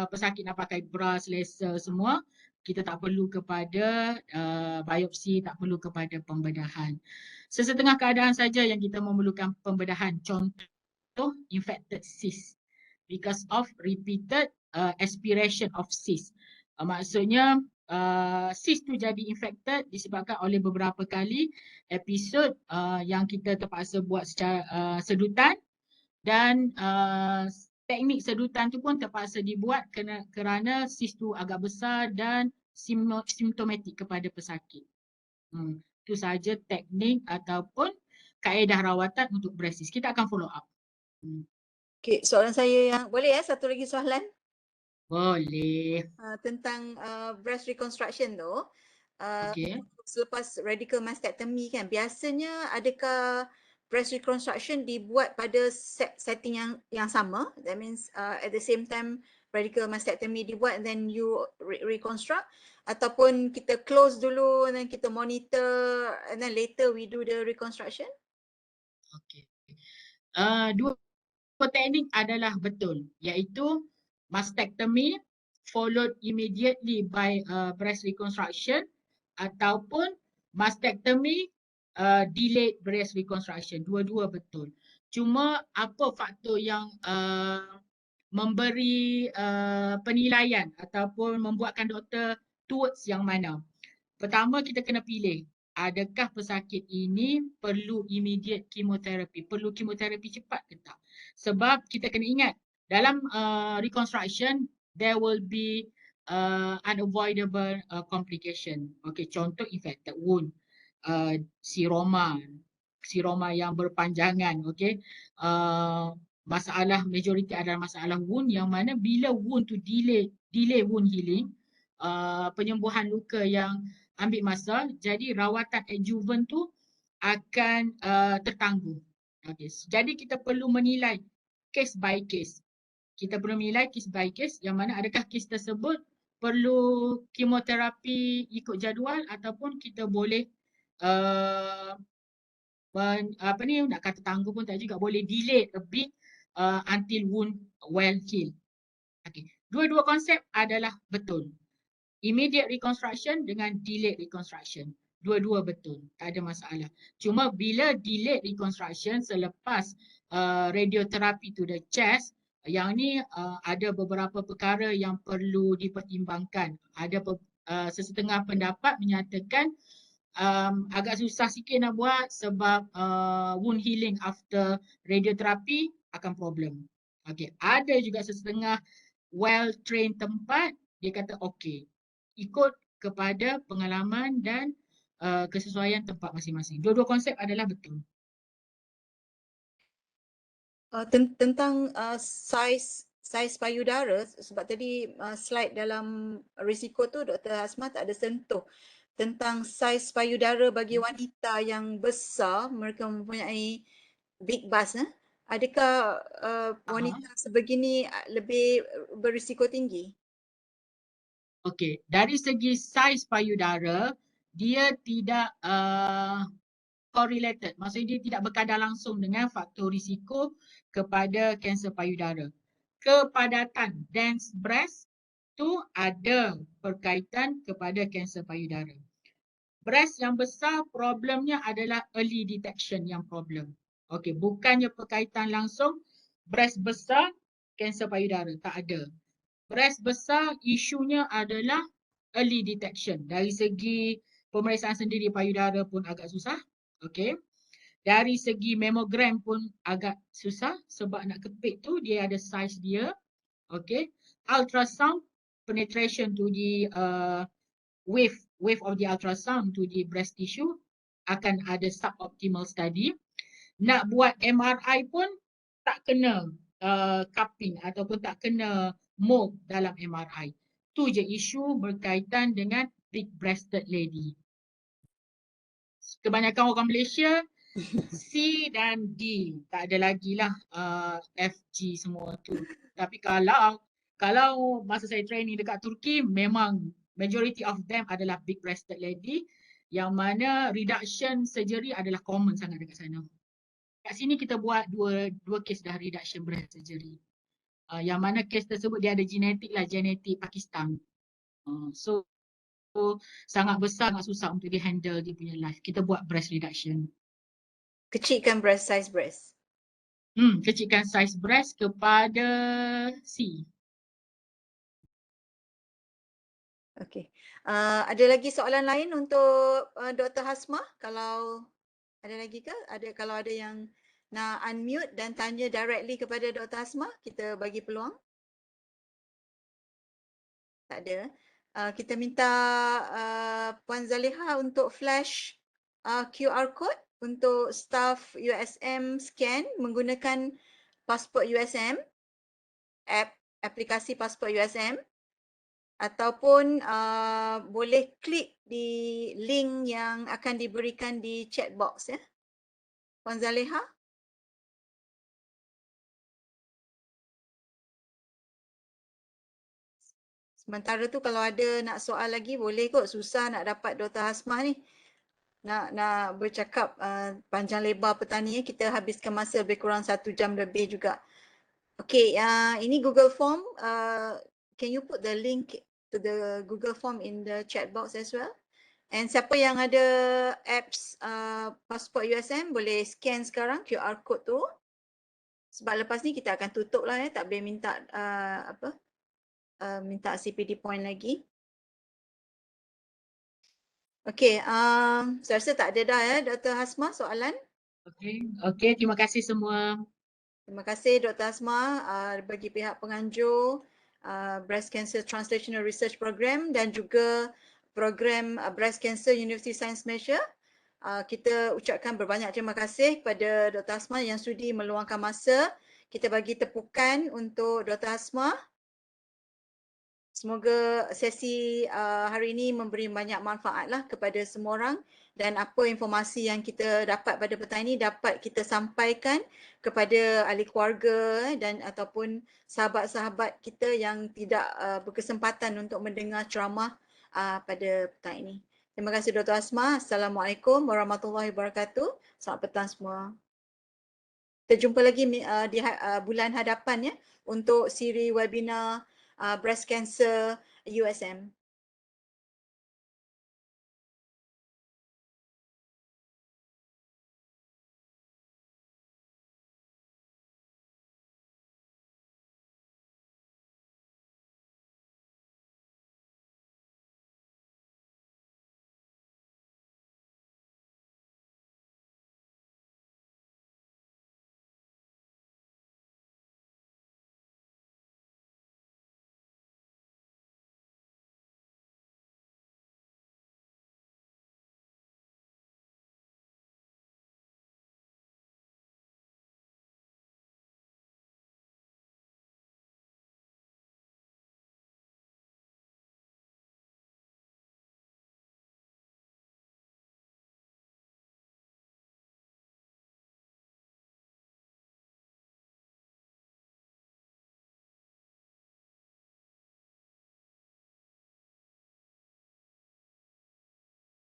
pesakit nak pakai bra, laser semua, kita tak perlu kepada biopsi, tak perlu kepada pembedahan. Sesetengah keadaan saja yang kita memerlukan pembedahan, contoh infected cyst because of repeated aspiration of cyst. Maksudnya cyst tu jadi infected disebabkan oleh beberapa kali episod yang kita terpaksa buat secara sedutan, dan teknik sedutan tu pun terpaksa dibuat kerana cyst tu agak besar dan simptomatik kepada pesakit. Itu sahaja teknik ataupun kaedah rawatan untuk breast cyst. Kita akan follow up. Okay, soalan saya yang boleh satu lagi soalan? Boleh. Tentang breast reconstruction tu. Okay. Selepas radical mastectomy kan, biasanya adakah breast reconstruction dibuat pada setting yang sama? That means at the same time radical mastectomy dibuat and then you reconstruct, ataupun kita close dulu and then kita monitor and then later we do the reconstruction? Okay. Dua teknik adalah betul, iaitu mastectomy followed immediately by breast reconstruction ataupun mastectomy delayed breast reconstruction. Dua-dua betul. Cuma apa faktor yang memberi penilaian ataupun membuatkan doktor towards yang mana? Pertama kita kena pilih, adakah pesakit ini perlu immediate chemotherapy, perlu chemoterapi cepat ke tak? Sebab kita kena ingat dalam reconstruction there will be unavoidable complication. Okay, contoh infected wound, seroma yang berpanjangan. Okay, masalah majoriti adalah masalah wound yang mana bila wound tu delay wound healing, penyembuhan luka yang ambil masa, jadi rawatan adjuvan tu akan tertangguh. Okay. Jadi kita perlu menilai case by case. Kita perlu menilai case by case yang mana adakah kes tersebut perlu kemoterapi ikut jadual ataupun kita boleh nak kata tangguh pun tak juga, boleh delay a bit until wound well healed. Okay. Dua-dua konsep adalah betul. Immediate reconstruction dengan delayed reconstruction. Dua-dua betul, tak ada masalah. Cuma bila delayed reconstruction selepas radioterapi to the chest, yang ni ada beberapa perkara yang perlu dipertimbangkan. Ada sesetengah pendapat menyatakan agak susah sikit nak buat sebab wound healing after radioterapi akan problem. Okay. Ada juga sesetengah well-trained tempat, dia kata okey. Ikut kepada pengalaman dan kesesuaian tempat masing-masing. Dua-dua konsep adalah betul. Tentang saiz payudara, sebab tadi slide dalam risiko tu Dr. Hasmah tak ada sentuh tentang saiz payudara bagi wanita yang besar, mereka mempunyai big bust. Adakah wanita sebegini lebih berisiko tinggi? Okey, dari segi saiz payudara, dia tidak correlated. Maksudnya dia tidak berkadar langsung dengan faktor risiko kepada kanser payudara. Kepadatan dense breast tu ada berkaitan kepada kanser payudara. Breast yang besar problemnya adalah early detection yang problem. Okey, bukannya berkaitan langsung breast besar kanser payudara, tak ada. Breast besar isunya adalah early detection. Dari segi pemeriksaan sendiri payudara pun agak susah. Okey. Dari segi mammogram pun agak susah sebab nak kepit tu dia ada size dia. Okey. Ultrasound penetration to the wave of the ultrasound to the breast tissue akan ada suboptimal study. Nak buat MRI pun tak kena cupping ataupun tak kena mold dalam MRI. Tu je isu berkaitan dengan big breasted lady. Kebanyakan orang Malaysia C dan D, tak ada lagi lah F, G semua tu. Tapi kalau masa saya training dekat Turki, memang majority of them adalah big breasted lady yang mana reduction surgery adalah common sangat dekat sana. Kat sini kita buat dua kes dah reduction breast surgery. Yang mana kes tersebut dia ada genetik Pakistan. So sangat besar, sangat susah untuk di handle dia punya life. Kita buat breast reduction. Kecilkan size breast. Kecilkan size breast kepada C. Okey. Ada lagi soalan lain untuk Dr. Hasmah? Kalau ada lagi ke? Kalau ada yang nak unmute dan tanya directly kepada Dr. Hasmah, kita bagi peluang. Tak ada. Kita minta Puan Zaliha untuk flash QR code untuk staff USM scan menggunakan pasport USM, aplikasi pasport USM, ataupun boleh klik di link yang akan diberikan di chat box ya. Puan Zaliha. Sementara tu kalau ada nak soal lagi boleh kot, susah nak dapat Dr. Hasmah ni. Nak bercakap panjang lebar petani, kita habiskan masa lebih kurang 1 jam lebih juga. Okay, ini Google Form. Can you put the link to the Google Form in the chat box as well? And siapa yang ada apps Passport USM boleh scan sekarang QR code tu. Sebab lepas ni kita akan tutup lah ya, tak boleh minta minta CPD point lagi. Okey, saya rasa tak ada dah ya Dr. Hasmah soalan. Okey, terima kasih semua. Terima kasih Dr. Hasmah bagi pihak penganjur Breast Cancer Translational Research Program dan juga program Breast Cancer University Science Malaysia. Kita ucapkan berbanyak terima kasih kepada Dr. Hasmah yang sudi meluangkan masa. Kita bagi tepukan untuk Dr. Hasmah. Semoga sesi hari ini memberi banyak manfaat lah kepada semua orang dan apa informasi yang kita dapat pada petang ini dapat kita sampaikan kepada ahli keluarga dan ataupun sahabat-sahabat kita yang tidak berkesempatan untuk mendengar ceramah pada petang ini. Terima kasih Dr. Hasmah. Assalamualaikum warahmatullahi wabarakatuh. Selamat petang semua. Kita jumpa lagi di bulan hadapan ya untuk siri webinar breast cancer USM.